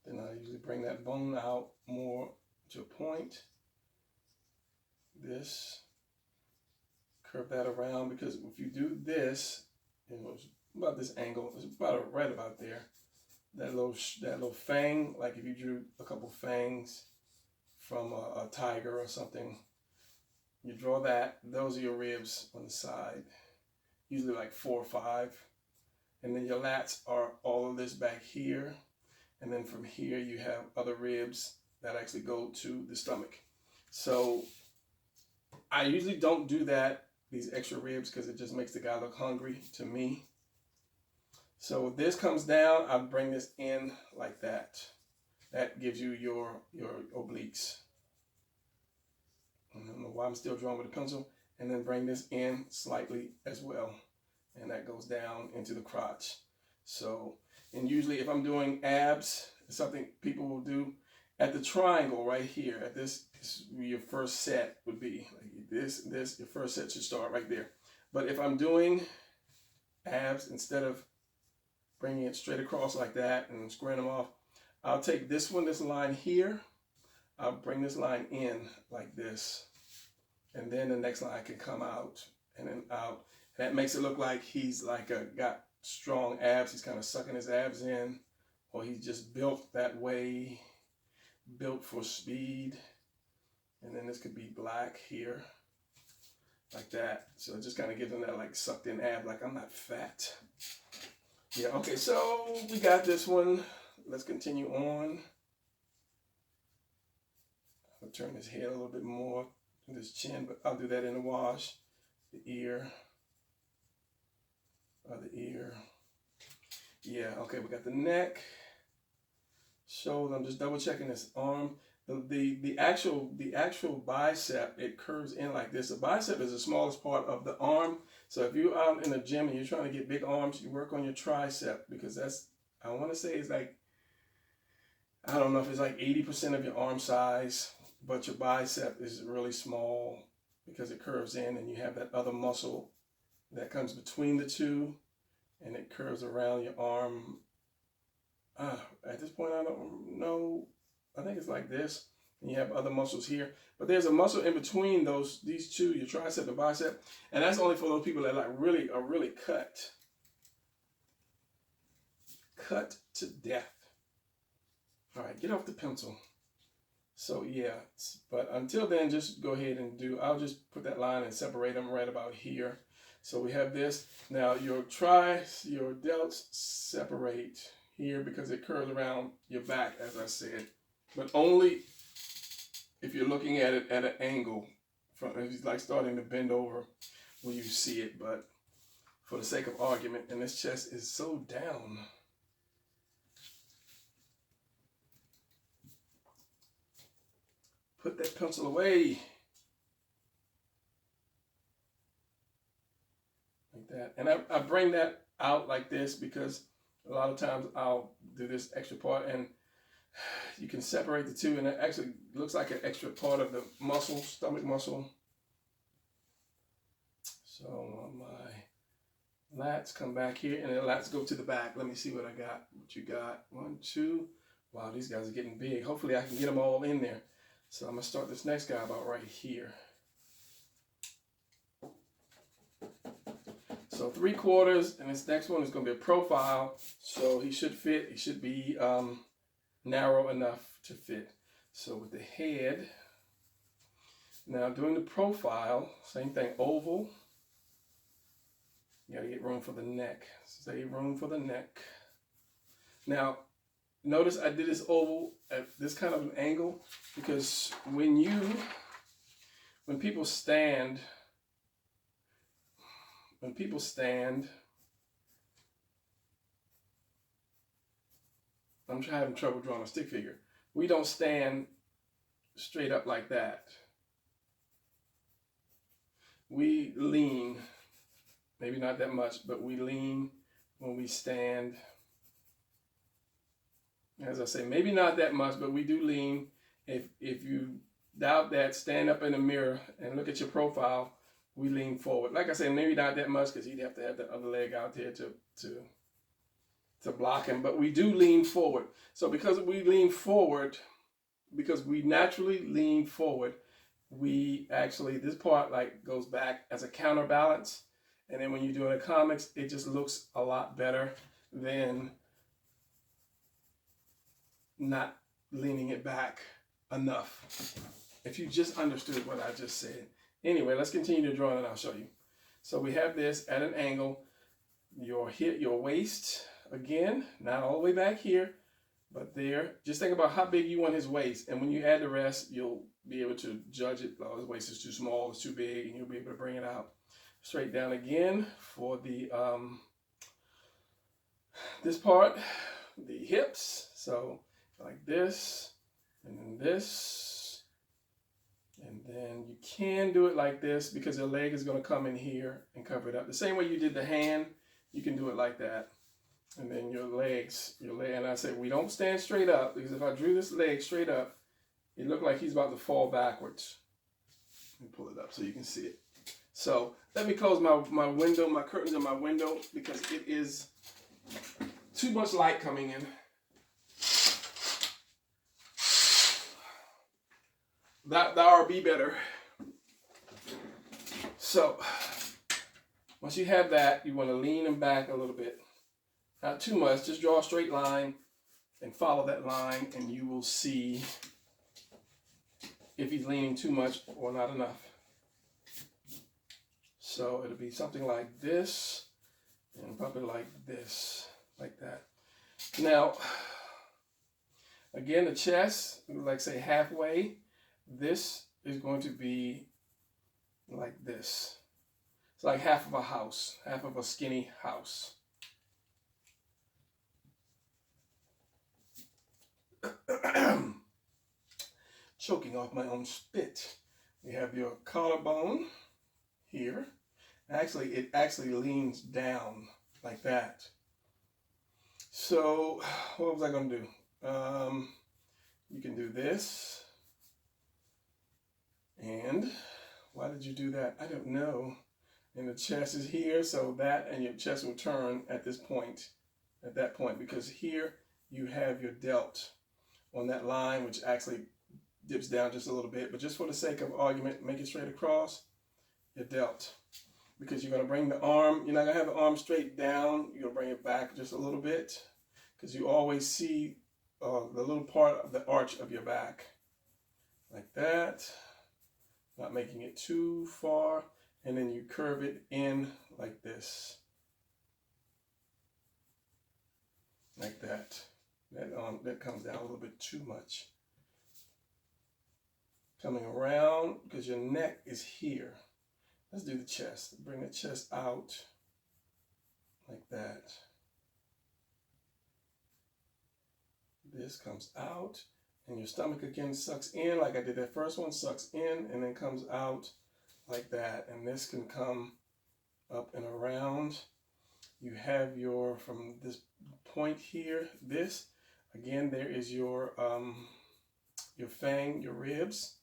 Then I usually bring that bone out more to a point. This. Curve that around, because if you do this, it's about this angle. It's about right about there. That little fang, like if you drew a couple fangs from a tiger or something, you draw that. Those are your ribs on the side, usually like 4 or 5. And then your lats are all of this back here. And then from here you have other ribs that actually go to the stomach. So I usually don't do these extra ribs, because it just makes the guy look hungry to me. So this comes down, I bring this in like that. That gives you your obliques. I don't know why I'm still drawing with a pencil. And then bring this in slightly as well. And that goes down into the crotch. So, and usually if I'm doing abs, it's something people will do at the triangle right here. At this your first set would be like this, your first set should start right there. But if I'm doing abs, instead of bringing it straight across like that and squaring them off, I'll take this line here, I'll bring this line in like this, and then the next line can come out and then out. And that makes it look like he's like got strong abs. He's kind of sucking his abs in, or he's just built that way, built for speed. And then this could be black here, like that. So it just kind of gives him that like sucked in ab, like I'm not fat. Yeah, okay, so we got this one. Let's continue on. I'll turn his head a little bit more, this chin, but I'll do that in the wash. The ear, other ear. Yeah, okay, we got the neck, shoulder. I'm just double checking this arm. The actual bicep, it curves in like this. The bicep is the smallest part of the arm. So if you're out in the gym and you're trying to get big arms, you work on your tricep, because that's, I want to say it's like, I don't know if it's like 80% of your arm size, but your bicep is really small because it curves in, and you have that other muscle that comes between the two, and it curves around your arm. At this point, I don't know. I think it's like this. And you have other muscles here. But there's a muscle in between these two, your tricep and bicep. And that's only for those people that like really are really cut. Cut to death. All right, get off the pencil. So yeah, but until then, just go ahead and I'll just put that line and separate them right about here. So we have this. Now your delts separate here because it curls around your back, as I said. But only if you're looking at it at an angle. If it's like starting to bend over when you see it. But for the sake of argument, and this chest is so down. Put that pencil away. Like that. And I bring that out like this because a lot of times I'll do this extra part and you can separate the two and it actually looks like an extra part of the muscle, stomach muscle. So my lats come back here and the lats go to the back. Let me see what I got. What you got? 1, 2. Wow, these guys are getting big. Hopefully I can get them all in there. So I'm going to start this next guy about right here. So 3/4, and this next one is going to be a profile. So he should fit. He should be narrow enough to fit. So with the head, now doing the profile, same thing, oval. You got to get room for the neck. Save room for the neck. Now, notice I did this oval at this kind of an angle because when people stand, I'm having trouble drawing a stick figure. We don't stand straight up like that. We lean, maybe not that much, but we lean when we stand. As I say, maybe not that much, but we do lean. If you doubt that, stand up in the mirror and look at your profile. We lean forward. Like I said, maybe not that much because he'd have to have the other leg out there to block him. But we do lean forward. So because we lean forward, because we naturally lean forward, we actually, this part like goes back as a counterbalance. And then when you're doing the comics, it just looks a lot better than not leaning it back enough. If you just understood what I just said. Anyway, let's continue to draw and I'll show you. So we have this at an angle. Your waist, again, not all the way back here, but there. Just think about how big you want his waist. And when you add the rest, you'll be able to judge it. Oh, his waist is too small, it's too big, and you'll be able to bring it out. Straight down again for the this part, the hips. So like this, and then this, and then you can do it like this because the leg is going to come in here and cover it up. The same way you did the hand, you can do it like that. And then your legs, and I said we don't stand straight up because if I drew this leg straight up, it looked like he's about to fall backwards. Let me pull it up so you can see it. So let me close my window, my curtains on my window because it is too much light coming in. That would be better. So once you have that, you want to lean him back a little bit. Not too much, just draw a straight line and follow that line and you will see if he's leaning too much or not enough. So it'll be something like this and probably like this, like that. Now, again, the chest, like say halfway, this is going to be like this. It's like half of a house, half of a skinny house. Choking off my own spit. We have your collarbone here. Actually, it actually leans down like that. So what was I going to do? You can do this. And why did you do that? I don't know. And the chest is here, so that and your chest will turn at this point, at that point, because here you have your delt on that line, which actually dips down just a little bit, but just for the sake of argument, make it straight across your delt. Because you're going to bring the arm, you're not going to have the arm straight down, you're going to bring it back just a little bit, because you always see the little part of the arch of your back. Like that, not making it too far, and then you curve it in like this. Like that. That comes down a little bit too much. Coming around, because your neck is here. Let's do the chest. Bring the chest out like that. This comes out, and your stomach again sucks in like I did that first one, sucks in and then comes out like that. And this can come up and around. You have your, from this point here, this, again, there is your fang, your ribs,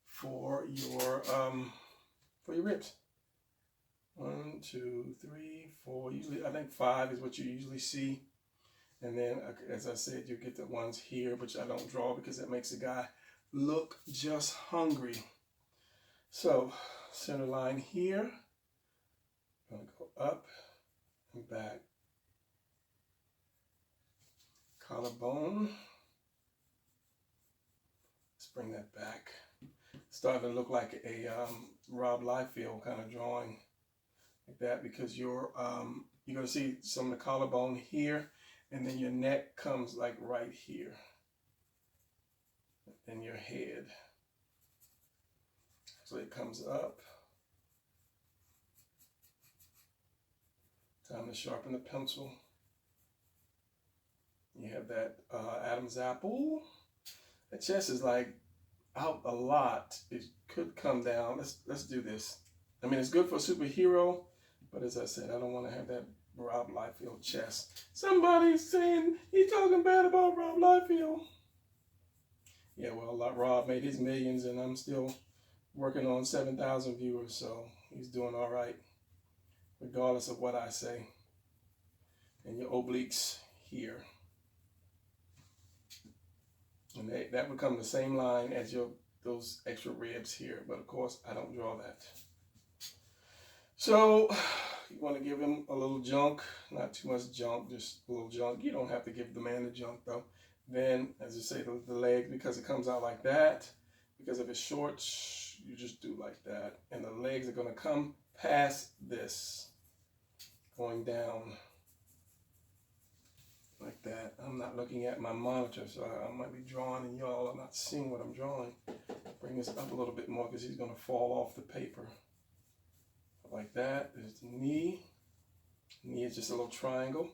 for your ribs. 1, 2, 3, 4, usually, I think 5 is what you usually see. And then, as I said, you get the ones here, which I don't draw because that makes the guy look just hungry. So, center line here. I'm going to go up and back. Collarbone. Let's bring that back. Starting to look like a Rob Liefeld kind of drawing. Like that, because you're going to see some of the collarbone here. And then your neck comes like right here. And your head. So it comes up. Time to sharpen the pencil. You have that Adam's apple. The chest is like out a lot. It could come down. Let's do this. I mean, it's good for a superhero, but as I said, I don't want to have that Rob Liefeld chest. Somebody's saying he's talking bad about Rob Liefeld. Yeah, well, Rob made his millions, and I'm still working on 7,000 viewers, so he's doing all right, regardless of what I say. And your obliques here. And that would come the same line as those extra ribs here, but of course, I don't draw that. So, you want to give him a little junk, not too much junk, just a little junk. You don't have to give the man the junk though. Then, as I say, the leg, because it comes out like that, because of his shorts, you just do like that. And the legs are going to come past this, going down like that. I'm not looking at my monitor, so I might be drawing and y'all are not seeing what I'm drawing. Bring this up a little bit more because he's going to fall off the paper. Like that. There's the knee. Knee is just a little triangle.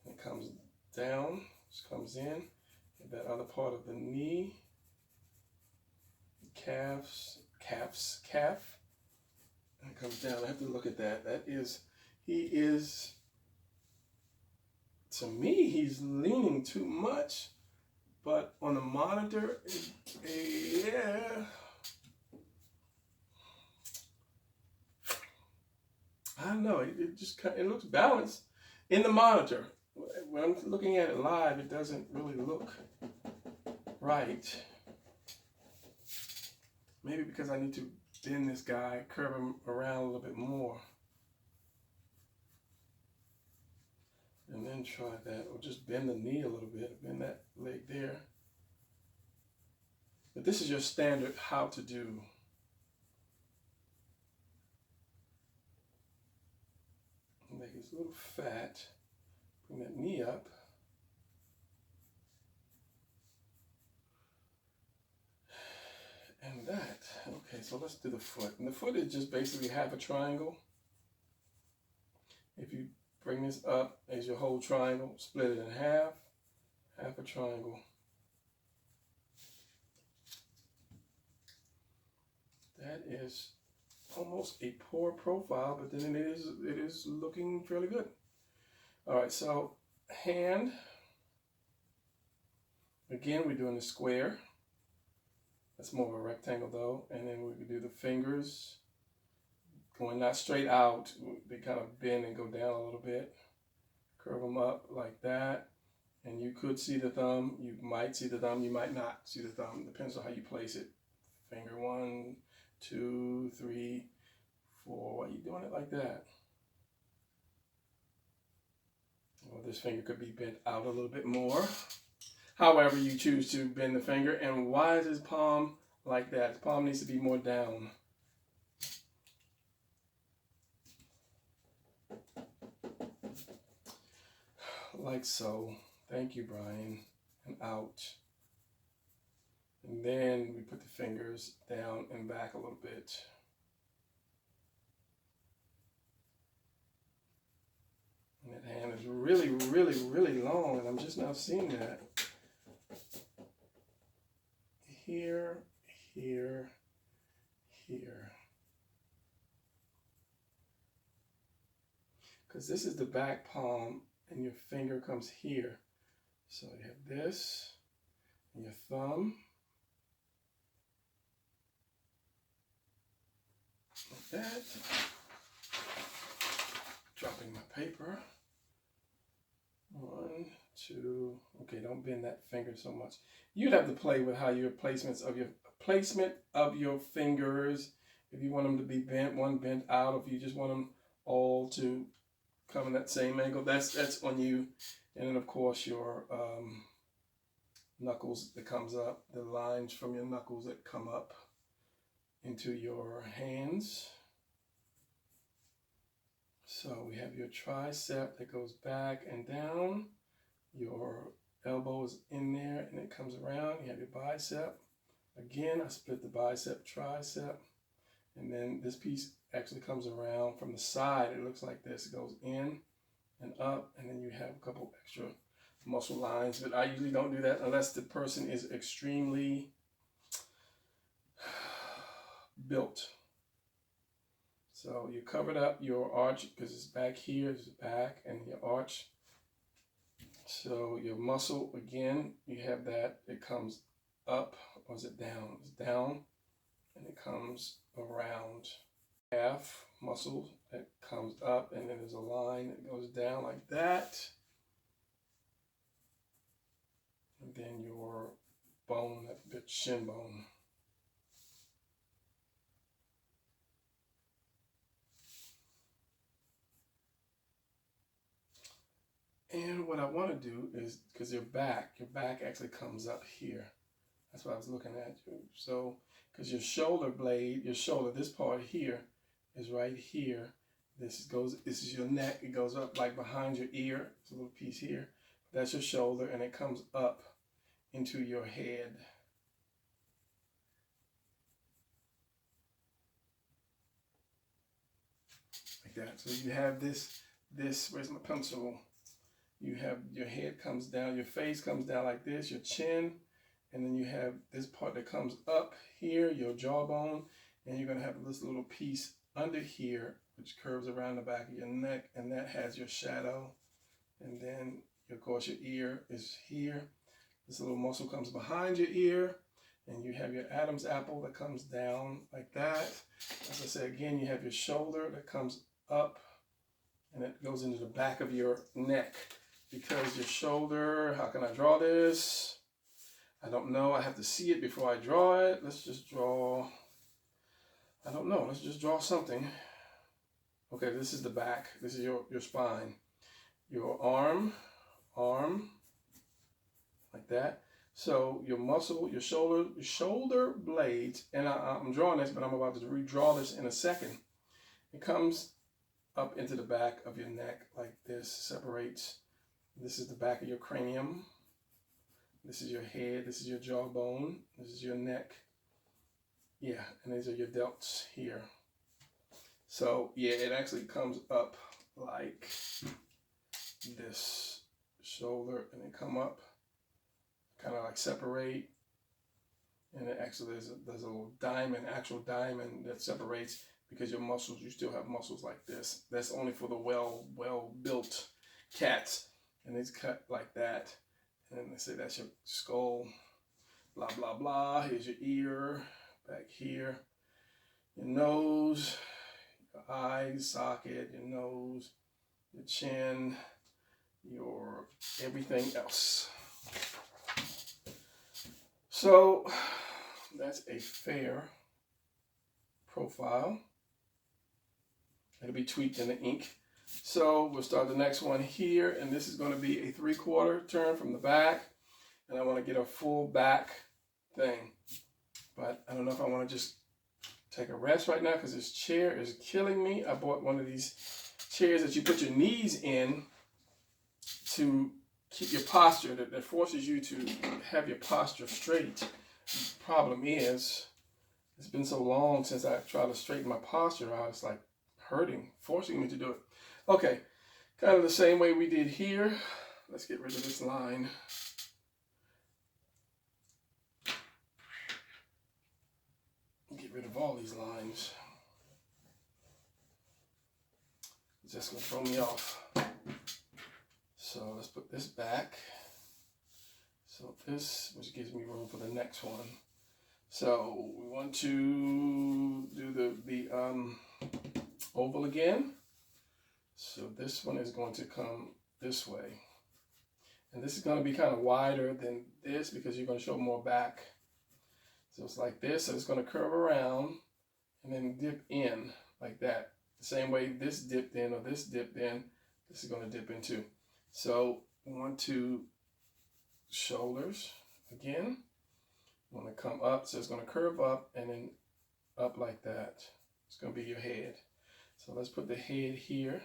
And it comes down, just comes in. Get that other part of the knee. Calf. And it comes down. I have to look at that. To me, he's leaning too much. But on the monitor, yeah. I don't know, it looks balanced in the monitor. When I'm looking at it live, it doesn't really look right. Maybe because I need to bend this guy, curve him around a little bit more. And then try that, or just bend the knee a little bit, bend that leg there. But this is your standard how to do. Make it a little fat. Bring that knee up. And that. Okay, so let's do the foot. And the foot is just basically half a triangle. If you bring this up as your whole triangle, split it in half a triangle. That is almost a poor profile, but then it is looking fairly good. All right, so hand. Again, we're doing the square. That's more of a rectangle though. And then we can do the fingers going not straight out. They kind of bend and go down a little bit. Curve them up like that. And you could see the thumb, you might see the thumb, you might not see the thumb. Depends on how you place it. Finger 1, 2, 3, 4. Why are you doing it like that? Well, this finger could be bent out a little bit more. However you choose to bend the finger. And why is his palm like that? His palm needs to be more down. Like so. Thank you, Brian. And out. And then we put the fingers down and back a little bit. And that hand is really, really, really long, and I'm just now seeing that. Here, here, here. Because this is the back palm, and your finger comes here. So you have this, and your thumb. Like that. Dropping my paper. 1, 2. Okay, don't bend that finger so much. You'd have to play with how your placement of your fingers. If you want them to be bent, one bent out. If you just want them all to come in that same angle, that's on you. And then of course your knuckles that comes up, the lines from your knuckles that come up into your hands. So we have your tricep that goes back and down. Your elbow is in there and it comes around. You have your bicep. Again, I split the bicep, tricep. And then this piece actually comes around from the side. It looks like this. It goes in and up. And then you have a couple extra muscle lines. But I usually don't do that unless the person is extremely built. So you covered up your arch because it's back here, it's back, and your arch. So your muscle, again, you have that, it comes up, or is it down? It's down, and it comes around. Calf muscle that comes up, and then there's a line that goes down like that. And then your bone, that bit shin bone. And what I want to do is, because your back actually comes up here. That's what I was looking at. So, because your shoulder blade, this part here is right here. This is your neck. It goes up like behind your ear. It's a little piece here. That's your shoulder, and it comes up into your head. Like that. So you have this, where's my pencil? You have your head comes down, your face comes down like this, your chin, and then you have this part that comes up here, your jawbone, and you're going to have this little piece under here, which curves around the back of your neck, and that has your shadow. And then, of course, your ear is here. This little muscle comes behind your ear, and you have your Adam's apple that comes down like that. As I said, again, you have your shoulder that comes up, and it goes into the back of your neck. Because your shoulder, how can I draw this? I don't know. I have to see it before I draw it. Let's just draw, I don't know. Let's just draw something. Okay, this is the back. This is your spine. Your arm, like that. So your muscle, your shoulder blades, and I'm drawing this, but I'm about to redraw this in a second. It comes up into the back of your neck like this, separates. This is the back of your cranium. This is your head. This is your jawbone. This is your neck. Yeah, and these are your delts here. So yeah, it actually comes up like this, shoulder, and then come up, kind of like separate. And it actually there's a little diamond, actual diamond that separates because your muscles, you still have muscles like this. That's only for the well-built cats. And it's cut like that. And then they say that's your skull, blah, blah, blah. Here's your ear, back here. Your nose, your eyes, socket, your nose, your chin, your everything else. So that's a fair profile. It'll be tweaked in the ink. So we'll start the next one here, and this is going to be a 3/4 turn from the back, and I want to get a full back thing. But I don't know if I want to just take a rest right now because this chair is killing me. I bought one of these chairs that you put your knees in to keep your posture, that forces you to have your posture straight. The problem is, it's been so long since I tried to straighten my posture out. It's like hurting, forcing me to do it. Okay, kind of the same way we did here. Let's get rid of this line. Get rid of all these lines. It's just gonna throw me off. So let's put this back. So this, which gives me room for the next one. So we want to do the oval again. So this one is going to come this way. And this is going to be kind of wider than this because you're going to show more back. So it's like this, so it's going to curve around and then dip in like that. The same way this dipped in or this dipped in, this is going to dip in too. So we want to shoulders again. Want to come up, so it's going to curve up and then up like that. It's going to be your head. So let's put the head here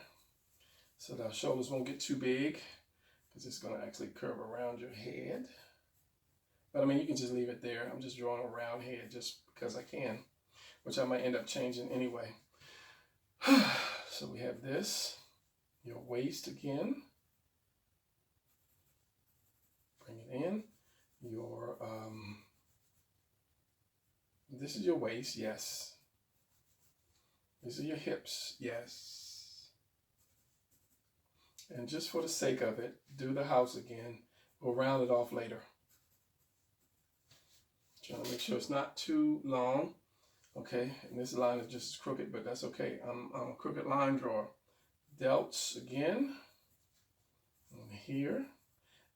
so that our shoulders won't get too big because it's going to actually curve around your head. But I mean, you can just leave it there. I'm just drawing a round head just because I can, which I might end up changing anyway. So we have this, your waist again. Bring it in. Your this is your waist, yes. These are your hips, yes. And just for the sake of it, do the house again. We'll round it off later. Trying to make sure it's not too long. Okay, and this line is just crooked, but that's okay. I'm a crooked line drawer. Delts again. And here.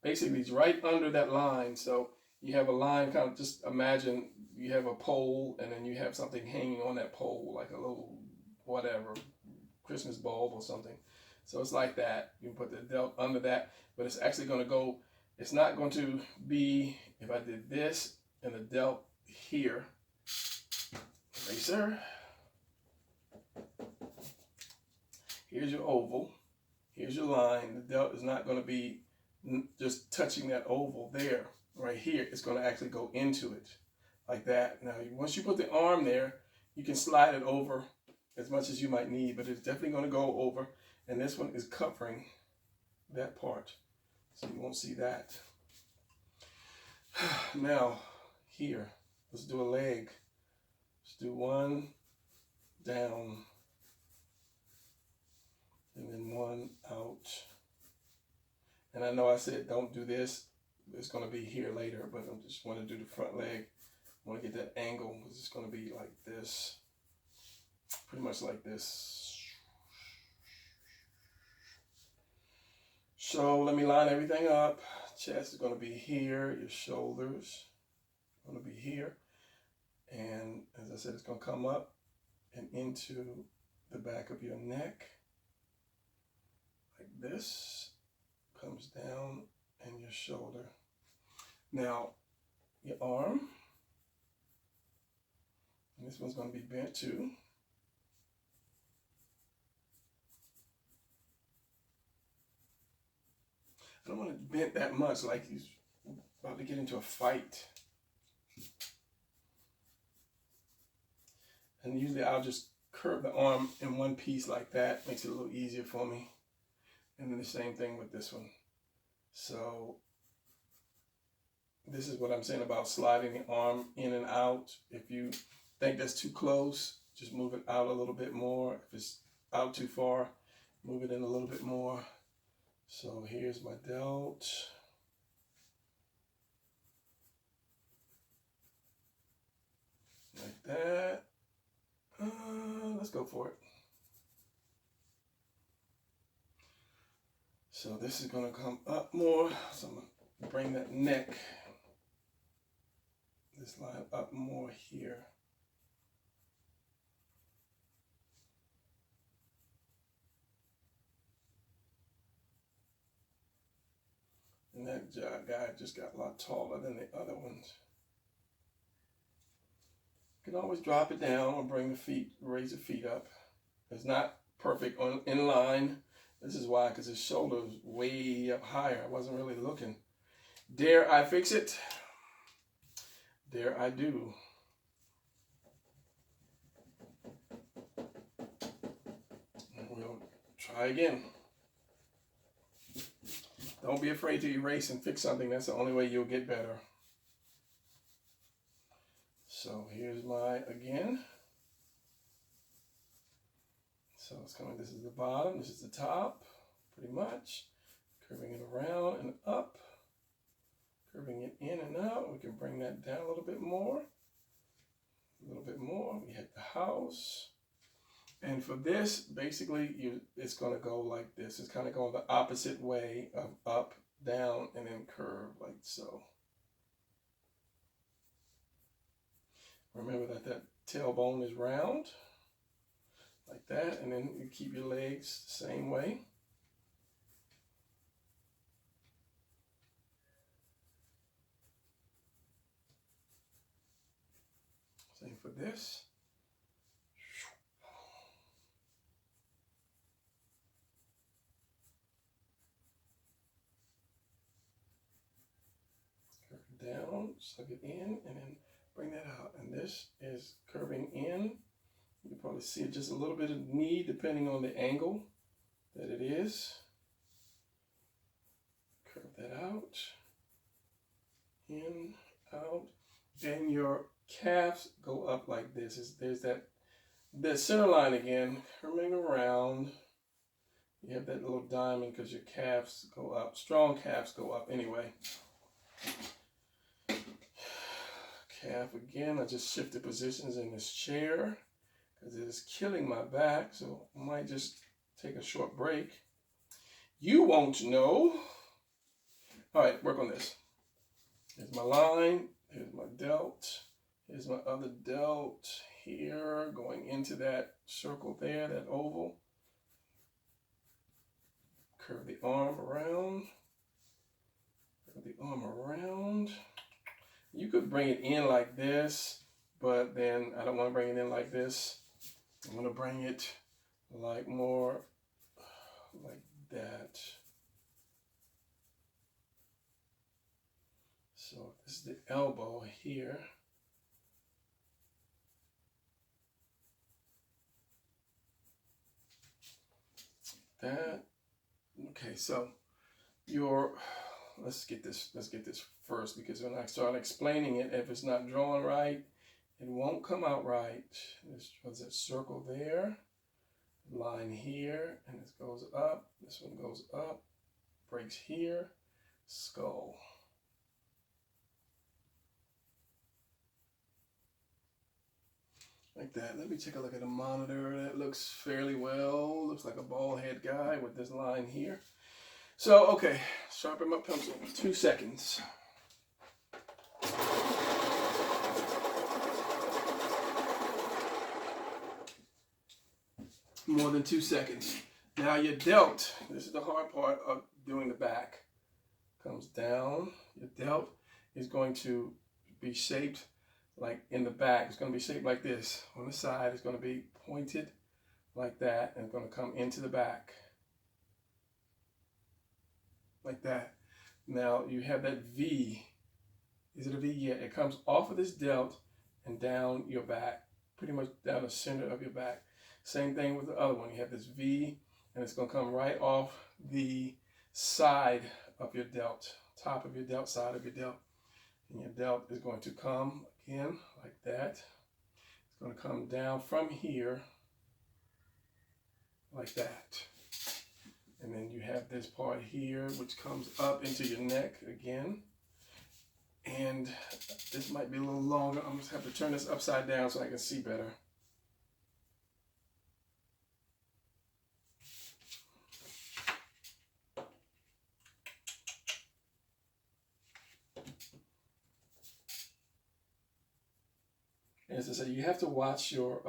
Basically, it's right under that line. So you have a line, kind of just imagine you have a pole and then you have something hanging on that pole, like a little whatever, Christmas bulb or something. So it's like that. You can put the delt under that, but it's actually going to go, it's not going to be, if I did this and the delt here, eraser, here's your oval, here's your line. The delt is not going to be just touching that oval there. Right here, it's going to actually go into it like that. Now, once you put the arm there, you can slide it over as much as you might need, but it's definitely going to go over. And this one is covering that part, so you won't see that. Now, here, let's do a leg. Let's do one down, and then one out. And I know I said don't do this. It's going to be here later, but I just want to do the front leg. I want to get that angle. It's just going to be like this. Pretty much like this. So let me line everything up. Chest is going to be here. Your shoulders are going to be here. And as I said, it's going to come up and into the back of your neck. Like this. Comes down and your shoulder. Now, your arm. And this one's going to be bent too. I don't want it bent that much, like he's about to get into a fight. And usually I'll just curve the arm in one piece like that. Makes it a little easier for me. And then the same thing with this one. So this is what I'm saying about sliding the arm in and out. If you think that's too close, just move it out a little bit more. If it's out too far, move it in a little bit more. So here's my delt. Like that. Let's go for it. So this is going to come up more. So I'm going to bring that neck, this line up more here. And that guy just got a lot taller than the other ones. You can always drop it down or bring the feet, raise the feet up. It's not perfect in line. This is why, because his shoulder's way up higher. I wasn't really looking. Dare I fix it? Dare I do. And we'll try again. Don't be afraid to erase and fix something. That's the only way you'll get better. So here's my, again. So it's coming, this is the bottom, this is the top, pretty much. Curving it around and up. Curving it in and out. We can bring that down a little bit more. A little bit more. We hit the house. And for this, basically, it's going to go like this. It's kind of going the opposite way of up, down, and then curve like so. Remember that tailbone is round, like that, and then you keep your legs the same way. Same for this. Down, suck it in, and then bring that out. And this is curving in. You can probably see just a little bit of knee depending on the angle that it is. Curve that out. In, out. And your calves go up like this. There's that center line again, curving around. You have that little diamond because your calves go up. Strong calves go up anyway. Calf again. I just shifted positions in this chair because it is killing my back, so I might just take a short break. You won't know. All right, work on this. Here's my line. Here's my delt. Here's my other delt here, going into that circle there, that oval. Curve the arm around. Curve the arm around. You could bring it in like this, but then I don't want to bring it in like this. I'm going to bring it like more like that. So this is the elbow here. That. Okay, so let's get this first, because when I start explaining it, if it's not drawn right, it won't come out right. This was that circle there, line here, and this goes up, this one goes up, breaks here, skull. Like that. Let me take a look at the monitor. That looks fairly well. Looks like a bald head guy with this line here. So, okay, sharpen my pencil. 2 seconds. More than 2 seconds. Now your delt, this is the hard part of doing the back. Comes down. Your delt is going to be shaped like in the back. It's going to be shaped like this. On the side, it's going to be pointed like that, and it's going to come into the back. Like that. Now you have that V. Is it a V? Yeah, it comes off of this delt and down your back, pretty much down the center of your back. Same thing with the other one. You have this V, and it's going to come right off the side of your delt, top of your delt, side of your delt. And your delt is going to come again like that. It's going to come down from here like that. And then you have this part here, which comes up into your neck again. And this might be a little longer. I'm just have to turn this upside down so I can see better. As I say, you have to watch your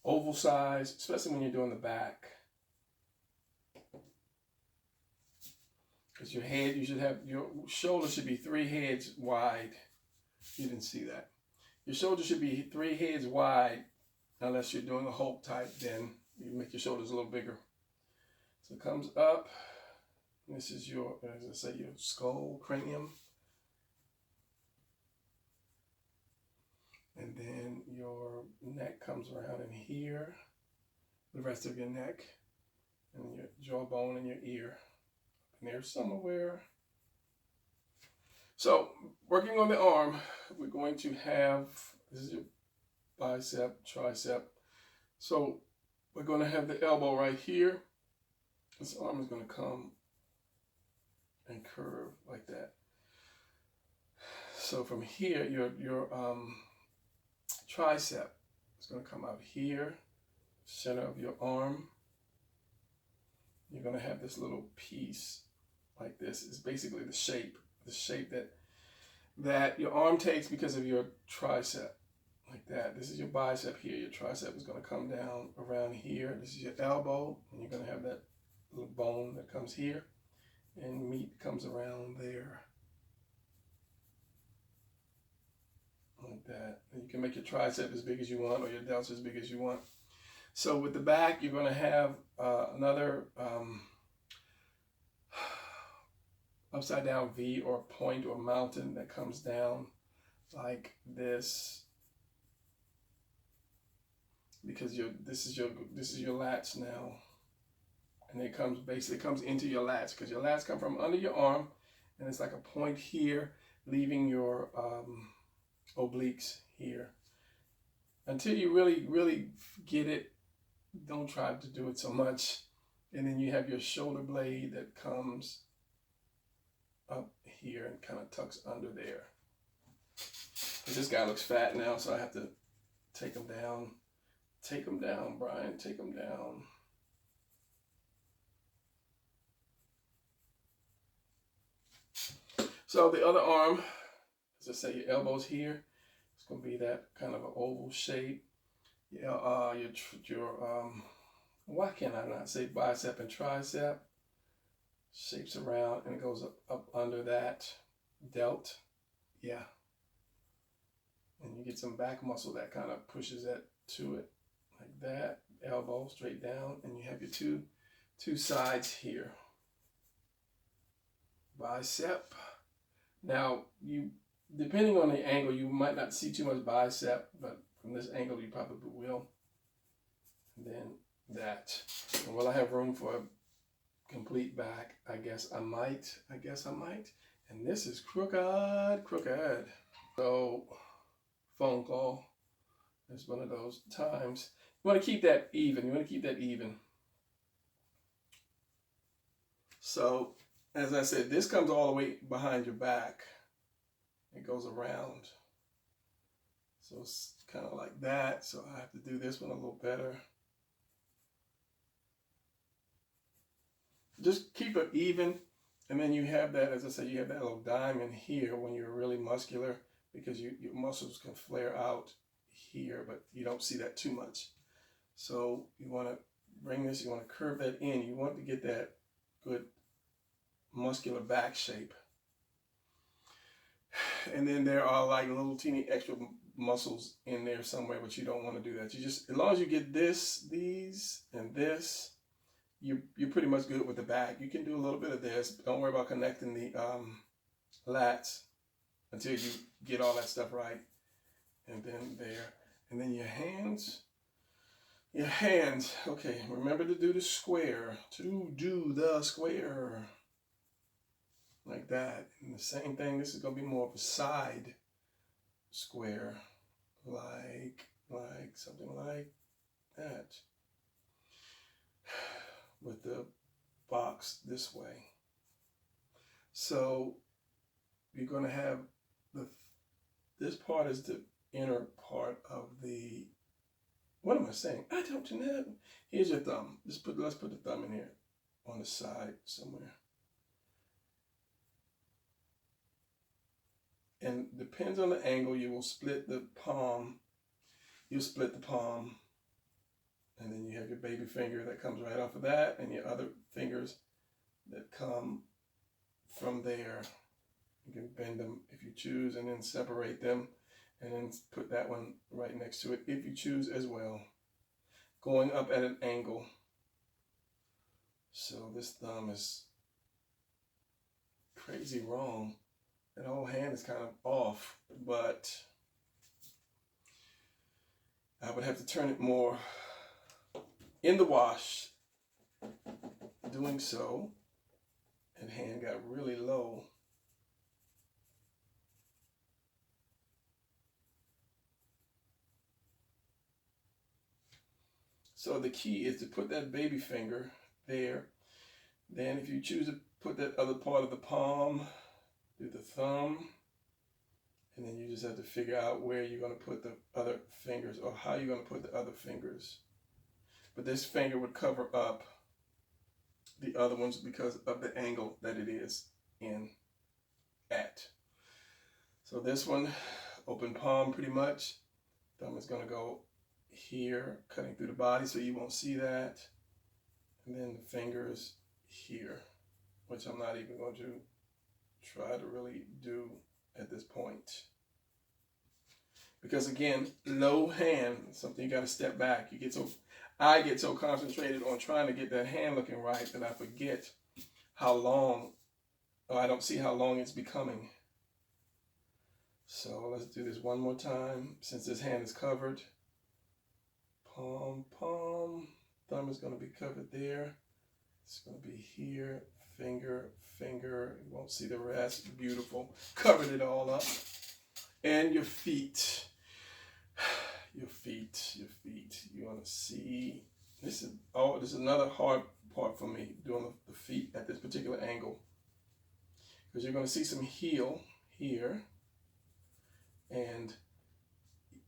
oval size, especially when you're doing the back. Because your head, you should have, your shoulder should be 3 heads wide. You didn't see that. Your shoulder should be 3 heads wide, unless you're doing a Hulk type, then you make your shoulders a little bigger. So it comes up. This is your, as I say, your skull, cranium. And then your neck comes around in here, the rest of your neck, and your jawbone and your ear. And there's somewhere. So, working on the arm, we're going to have, this is your bicep, tricep. So, we're going to have the elbow right here. This arm is going to come and curve like that. So from here, your tricep is going to come out here, center of your arm. You're going to have this little piece like this. It's basically the shape that your arm takes because of your tricep, like that. This is your bicep here. Your tricep is going to come down around here. This is your elbow, and you're going to have that little bone that comes here, and meat comes around there. Like that. And you can make your tricep as big as you want or your delts as big as you want. So with the back, you're going to have another upside down V or point or mountain that comes down like this, because this is your lats now, and it comes into your lats, because your lats come from under your arm, and it's like a point here, leaving your obliques here. Until you really get it, don't try to do it so much. And then you have your shoulder blade that comes up here and kind of tucks under there. But this guy looks fat now, so I have to take him down. Take him down, Brian, take him down. So the other arm, as I say, your elbow's here. It's going to be that kind of an oval shape. Yeah, why can't I not say bicep and tricep? Shapes around and it goes up under that delt. Yeah. And you get some back muscle that kind of pushes that to it, like that. Elbow straight down, and you have your two sides here. Bicep. Now, depending on the angle, you might not see too much bicep, but from this angle, you probably will. And then that. And will I have room for a complete back? I guess I might. And this is crooked. So, phone call. It's one of those times. You want to keep that even. So, as I said, this comes all the way behind your back. It goes around. So it's kind of like that. So I have to do this one a little better. Just keep it even. And then you have that, as I said, you have that little diamond here when you're really muscular, because your muscles can flare out here, but you don't see that too much. So you want to bring this, you want to curve that in. You want to get that good muscular back shape. And then there are like little teeny extra muscles in there somewhere, but you don't want to do that. You just, as long as you get these, and this, you're pretty much good with the back. You can do a little bit of this, but don't worry about connecting the lats until you get all that stuff right. And then there. And then your hands. Okay, remember to do the square. Like that. And the same thing, this is going to be more of a side square. Like something like that. With the box this way. So you're going to have this part is the inner part of the, what am I saying? I don't know. Here's your thumb. Let's put the thumb in here on the side somewhere. And depends on the angle, you will split the palm. You'll split the palm. And then you have your baby finger that comes right off of that, and your other fingers that come from there. You can bend them if you choose, and then separate them, and then put that one right next to it if you choose as well. Going up at an angle. So this thumb is crazy wrong. That whole hand is kind of off, but I would have to turn it more in the wash. Doing so, and hand got really low. So the key is to put that baby finger there. Then if you choose to put that other part of the palm, do the thumb, and then you just have to figure out where you're going to put the other fingers, or how you're going to put the other fingers. But this finger would cover up the other ones because of the angle that it is in at. So this one, open palm pretty much. Thumb is going to go here, cutting through the body, so you won't see that. And then the fingers here, which I'm not even going to try to really do at this point. Because again, low hand, something you got to step back. I get so concentrated on trying to get that hand looking right that I forget how long, or I don't see how long it's becoming. So let's do this one more time. Since this hand is covered, palm, palm, thumb is going to be covered there. It's going to be here, finger, finger. You won't see the rest. Beautiful. Covered it all up. And your feet. Your feet. You want to see. This is another hard part for me, doing the feet at this particular angle. Because you're going to see some heel here. And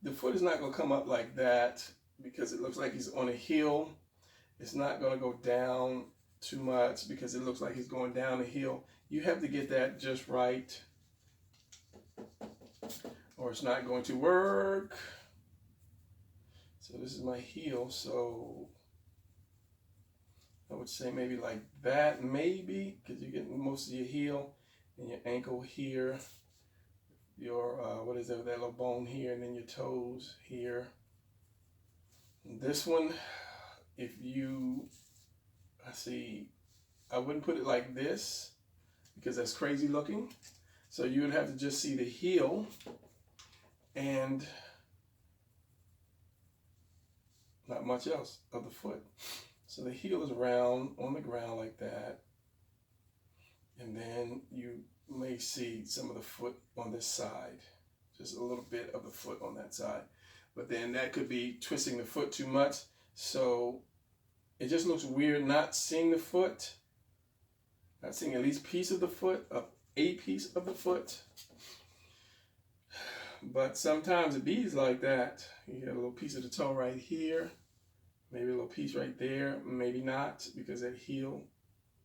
the foot is not going to come up like that because it looks like he's on a heel. It's not going to go down too much because it looks like he's going down a hill. You have to get that just right, or it's not going to work. So this is my heel, so I would say maybe like that, maybe, because you get most of your heel and your ankle here, your, what is that little bone here, and then your toes here. And this one, if you, I wouldn't put it like this because that's crazy looking. So you would have to just see the heel and not much else of the foot. So the heel is round on the ground like that. And then you may see some of the foot on this side, just a little bit of the foot on that side. But then that could be twisting the foot too much. So it just looks weird not seeing the foot, not seeing at least a piece of the foot, a piece of the foot. But sometimes it be like that. You get a little piece of the toe right here, maybe a little piece right there, maybe not, because that heel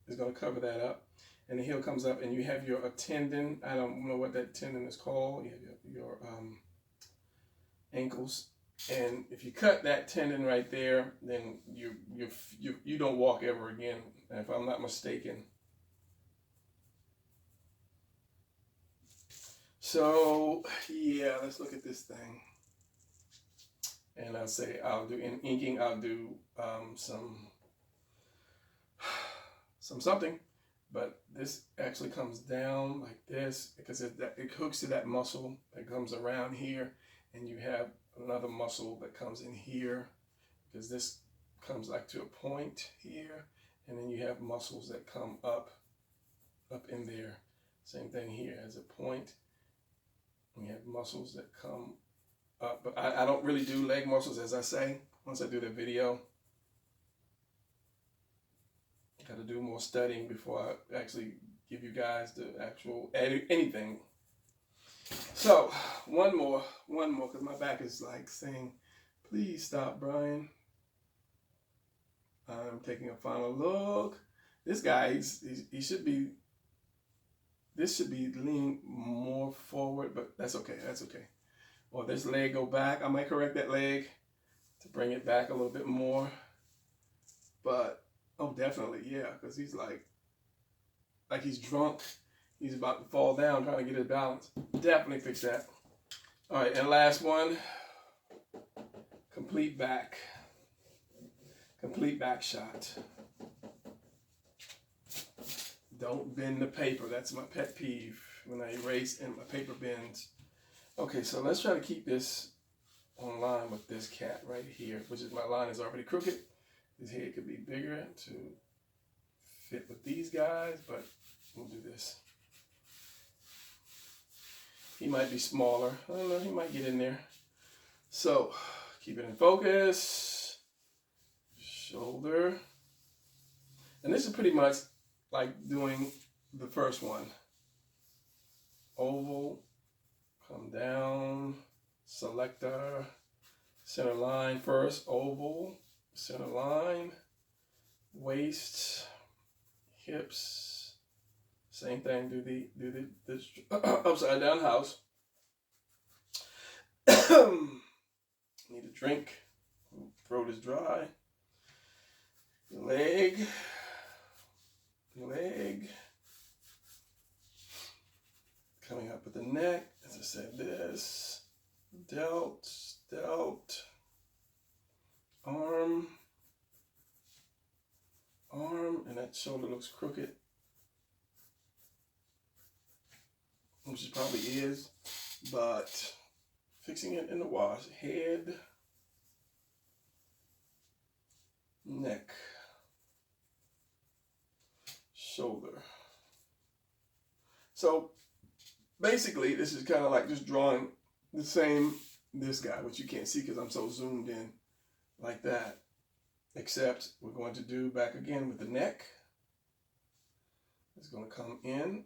is going to cover that up. And the heel comes up and you have your tendon. I don't know what that tendon is called. You have your ankles. And if you cut that tendon right there, then you don't walk ever again, if I'm not mistaken. So yeah, let's look at this thing. And I'll say I'll do in inking. I'll do something, but this actually comes down like this because it hooks to that muscle that comes around here, and you have another muscle that comes in here because this comes like to a point here, and then you have muscles that come up in there. Same thing here as a point. We have muscles that come up, but I don't really do leg muscles, as I say, once I do the video. I got to do more studying before I actually give you guys the actual anything. So one more, because my back is like saying, please stop, Brian. I'm taking a final look. This guy, he should be this should be leaning more forward, but that's okay. That's okay. Or this leg go back. I might correct that leg to bring it back a little bit more. But, oh, definitely, yeah, because he's like he's drunk. He's about to fall down trying to get his balance. Definitely fix that. All right, and last one. Complete back. Complete back shot. Don't bend the paper. That's my pet peeve when I erase and my paper bends. Okay, so let's try to keep this on line with this cat right here, which is my line is already crooked. His head could be bigger to fit with these guys, but we'll do this. He might be smaller. I don't know, he might get in there. So, keep it in focus. Shoulder. And this is pretty much like doing the first one. Oval, come down, selector, center line first, oval, center line, waist, hips, same thing, do the upside down house. Need a drink, throat is dry, leg, coming up with the neck, as I said, this, delt, arm, and that shoulder looks crooked, which it probably is, but fixing it in the wash. Head, neck, shoulder. So basically, this is kind of like just drawing the same, this guy, which you can't see because I'm so zoomed in like that. Except we're going to do back again with the neck. It's going to come in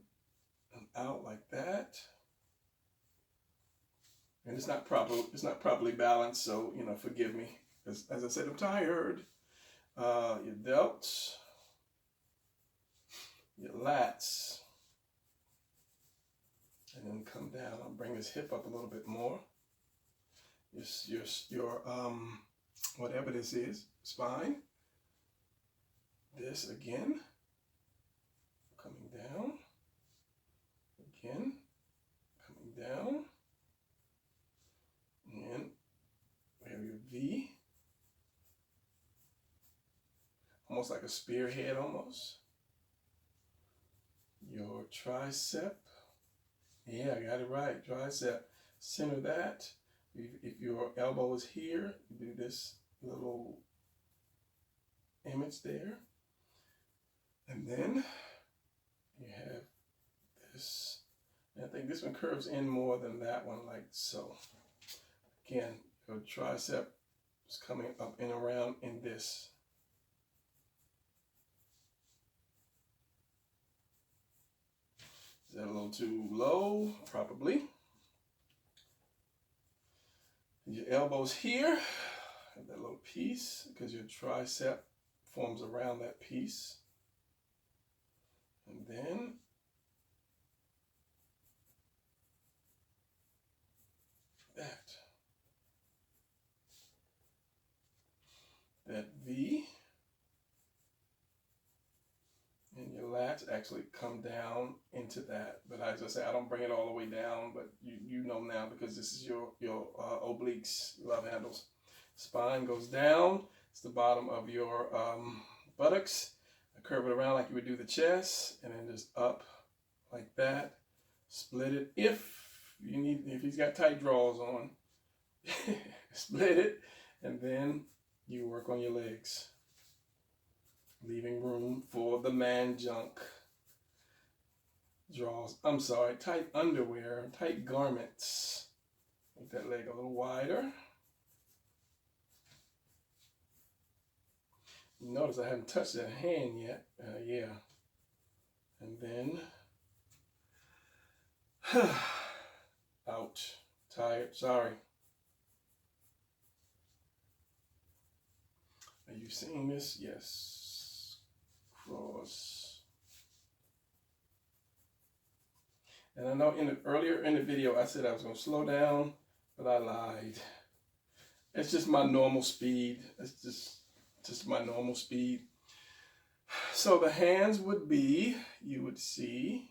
and out like that. And it's not properly balanced, so, you know, forgive me. As I said, I'm tired. Your delts, your lats, and then come down. I'll bring his hip up a little bit more. Your whatever this is, spine. This again, coming down. Again, coming down. And we have your V. Almost like a spearhead almost. Your tricep. Yeah, I got it right. Tricep. Center that. If your elbow is here, you do this little image there. And then you have this. And I think this one curves in more than that one, like so. Again, your tricep is coming up and around in this. Is that a little too low? Probably. Your elbows here, and that little piece, because your tricep forms around that piece. And then that V, and your lats actually come down into that. But as I say, I don't bring it all the way down, but you know now because this is your obliques, love handles. Spine goes down. It's the bottom of your buttocks. I curve it around like you would do the chest, and then just up like that. Split it if he's got tight drawers on. Split it, and then you work on your legs, leaving room for the man junk. Tight underwear, tight garments. Make that leg a little wider. Notice I haven't touched that hand yet. Yeah. And then, ouch, tired, sorry. Are you seeing this? Yes. Cross. And I know earlier in the video I said I was going to slow down, but I lied. It's just my normal speed. It's just my normal speed. So the hands would be, you would see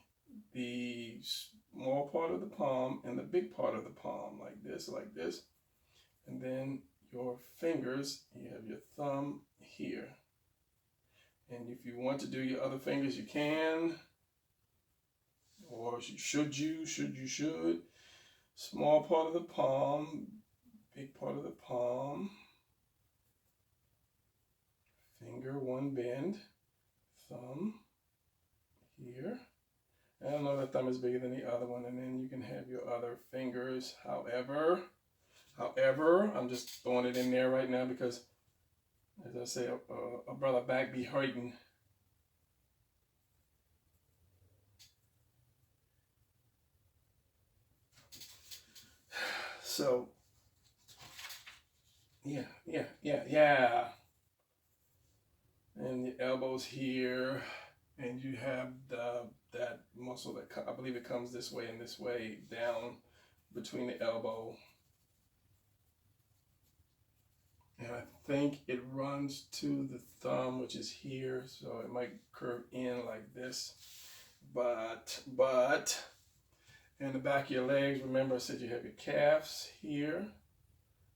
the small part of the palm and the big part of the palm, like this. And then your fingers, you have your thumb here. And if you want to do your other fingers, you can. Or should. Small part of the palm, big part of the palm. Finger, one bend. Thumb here. I don't know, the thumb is bigger than the other one, and then you can have your other fingers. However, I'm just throwing it in there right now because, as I say, a brother back be hurting. So, yeah. And the elbows here, and you have that muscle that I believe it comes this way and this way down between the elbow. And I think it runs to the thumb, which is here, so it might curve in like this. But in the back of your legs, remember I said you have your calves here.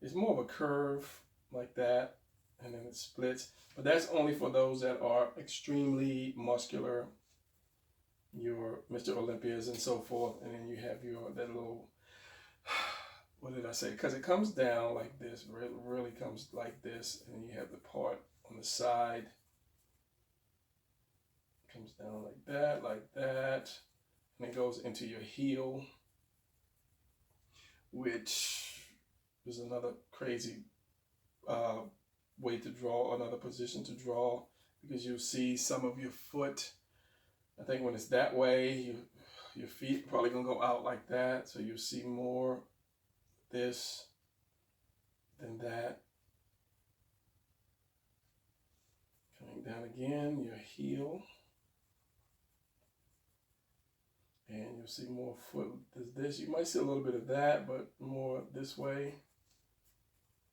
It's more of a curve like that, and then it splits. But that's only for those that are extremely muscular, your Mr. Olympias and so forth. And then you have that little, what did I say? Because it comes down like this, really comes like this. And then you have the part on the side. It comes down like that. And it goes into your heel, which is another crazy way to draw, another position to draw, because you'll see some of your foot. I think when it's that way, your feet probably gonna go out like that, so you'll see more this than that. Coming down again, your heel, and you'll see more foot. There's this. You might see a little bit of that, but more this way.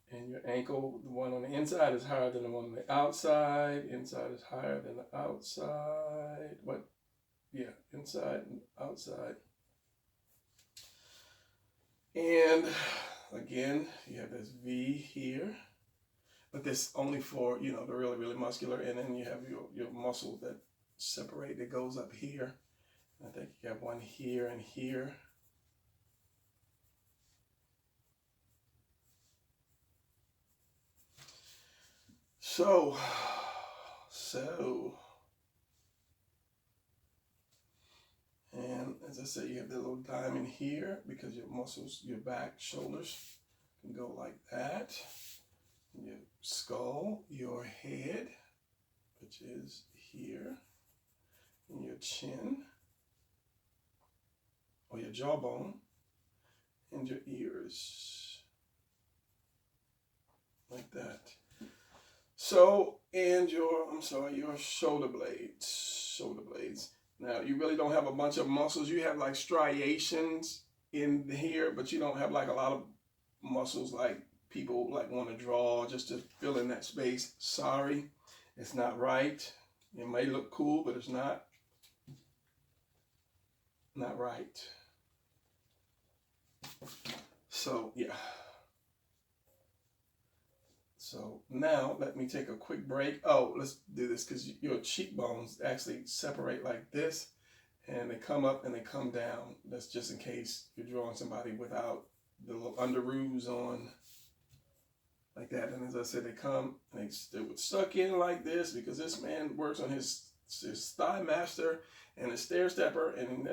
And your ankle, the one on the inside is higher than the one on the outside. Inside is higher than the outside. What? Yeah, inside and outside. And again, you have this V here. But this only for, the really, really muscular. And then you have your muscle that separate, that goes up here. I think you have one here and here. So, and as I said, you have that little diamond here because your muscles, your back, shoulders can go like that. Your skull, your head, which is here, and your chin, or your jawbone, and your ears, like that. So, and your shoulder blades. Now, you really don't have a bunch of muscles. You have like striations in here, but you don't have like a lot of muscles like people like want to draw just to fill in that space. Sorry, it's not right. It may look cool, but it's not right. So, yeah. So now let me take a quick break. Oh, let's do this because your cheekbones actually separate like this, and they come up and they come down. That's just in case you're drawing somebody without the little underoos on, like that. And as I said, they come and they would suck in like this because this man works on his thigh master and a stair stepper, and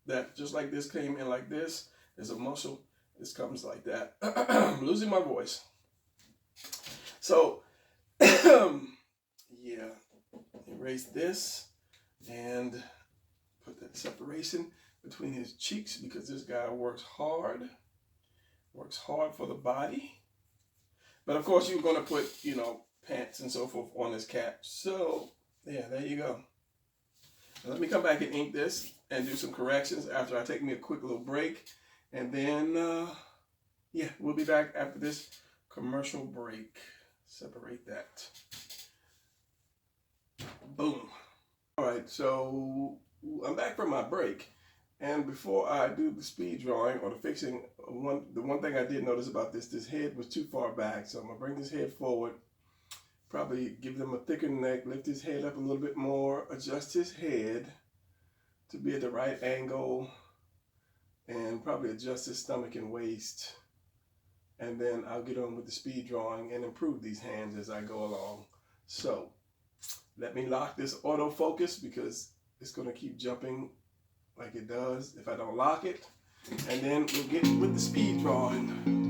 that just like this came in like this. There's a muscle. This comes like that. I'm losing my voice. So, yeah, erase this and put that separation between his cheeks because this guy works hard for the body. But of course, you're going to put, pants and so forth on this cap. So, yeah, there you go. Let me come back and ink this and do some corrections after I take me a quick little break. And then, yeah, we'll be back after this commercial break. Separate that. Boom. All right, so I'm back from my break. And before I do the speed drawing or the fixing, the one thing I did notice about this head was too far back. So I'm gonna bring this head forward, probably give them a thicker neck, lift his head up a little bit more, adjust his head to be at the right angle, and probably adjust his stomach and waist. And then I'll get on with the speed drawing and improve these hands as I go along. So let me lock this autofocus because it's gonna keep jumping like it does if I don't lock it. And then we'll get with the speed drawing.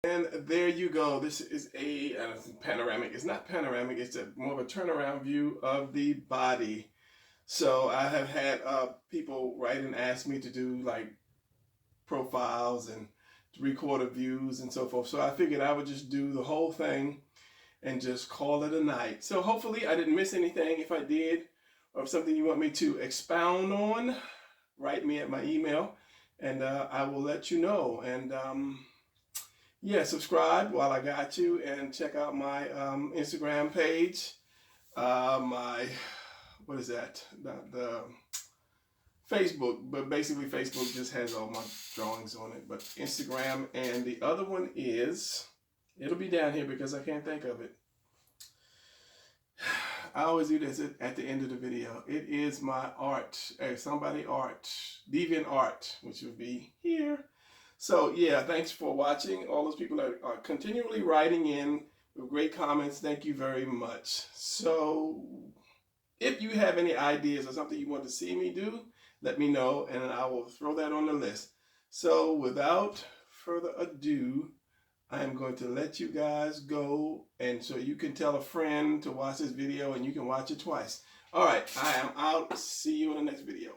And there you go. This is a panoramic. It's not panoramic. It's more of a turnaround view of the body. So I have had people write and ask me to do like profiles and 3/4 views and so forth. So I figured I would just do the whole thing and just call it a night. So hopefully I didn't miss anything. If I did, or if something you want me to expound on, write me at my email and I will let you know. And yeah, subscribe while I got you, and check out my Instagram page. What is that? The Facebook, but basically Facebook just has all my drawings on it. But Instagram, and the other one is, it'll be down here because I can't think of it. I always do this at the end of the video. It is my art, somebody art, deviant art, which would be here. So yeah, thanks for watching. All those people that are continually writing in with great comments, thank you very much. So if you have any ideas or something you want to see me do, let me know and I will throw that on the list. So without further ado, I am going to let you guys go, and so you can tell a friend to watch this video and you can watch it twice. All right, I am out. See you in the next video.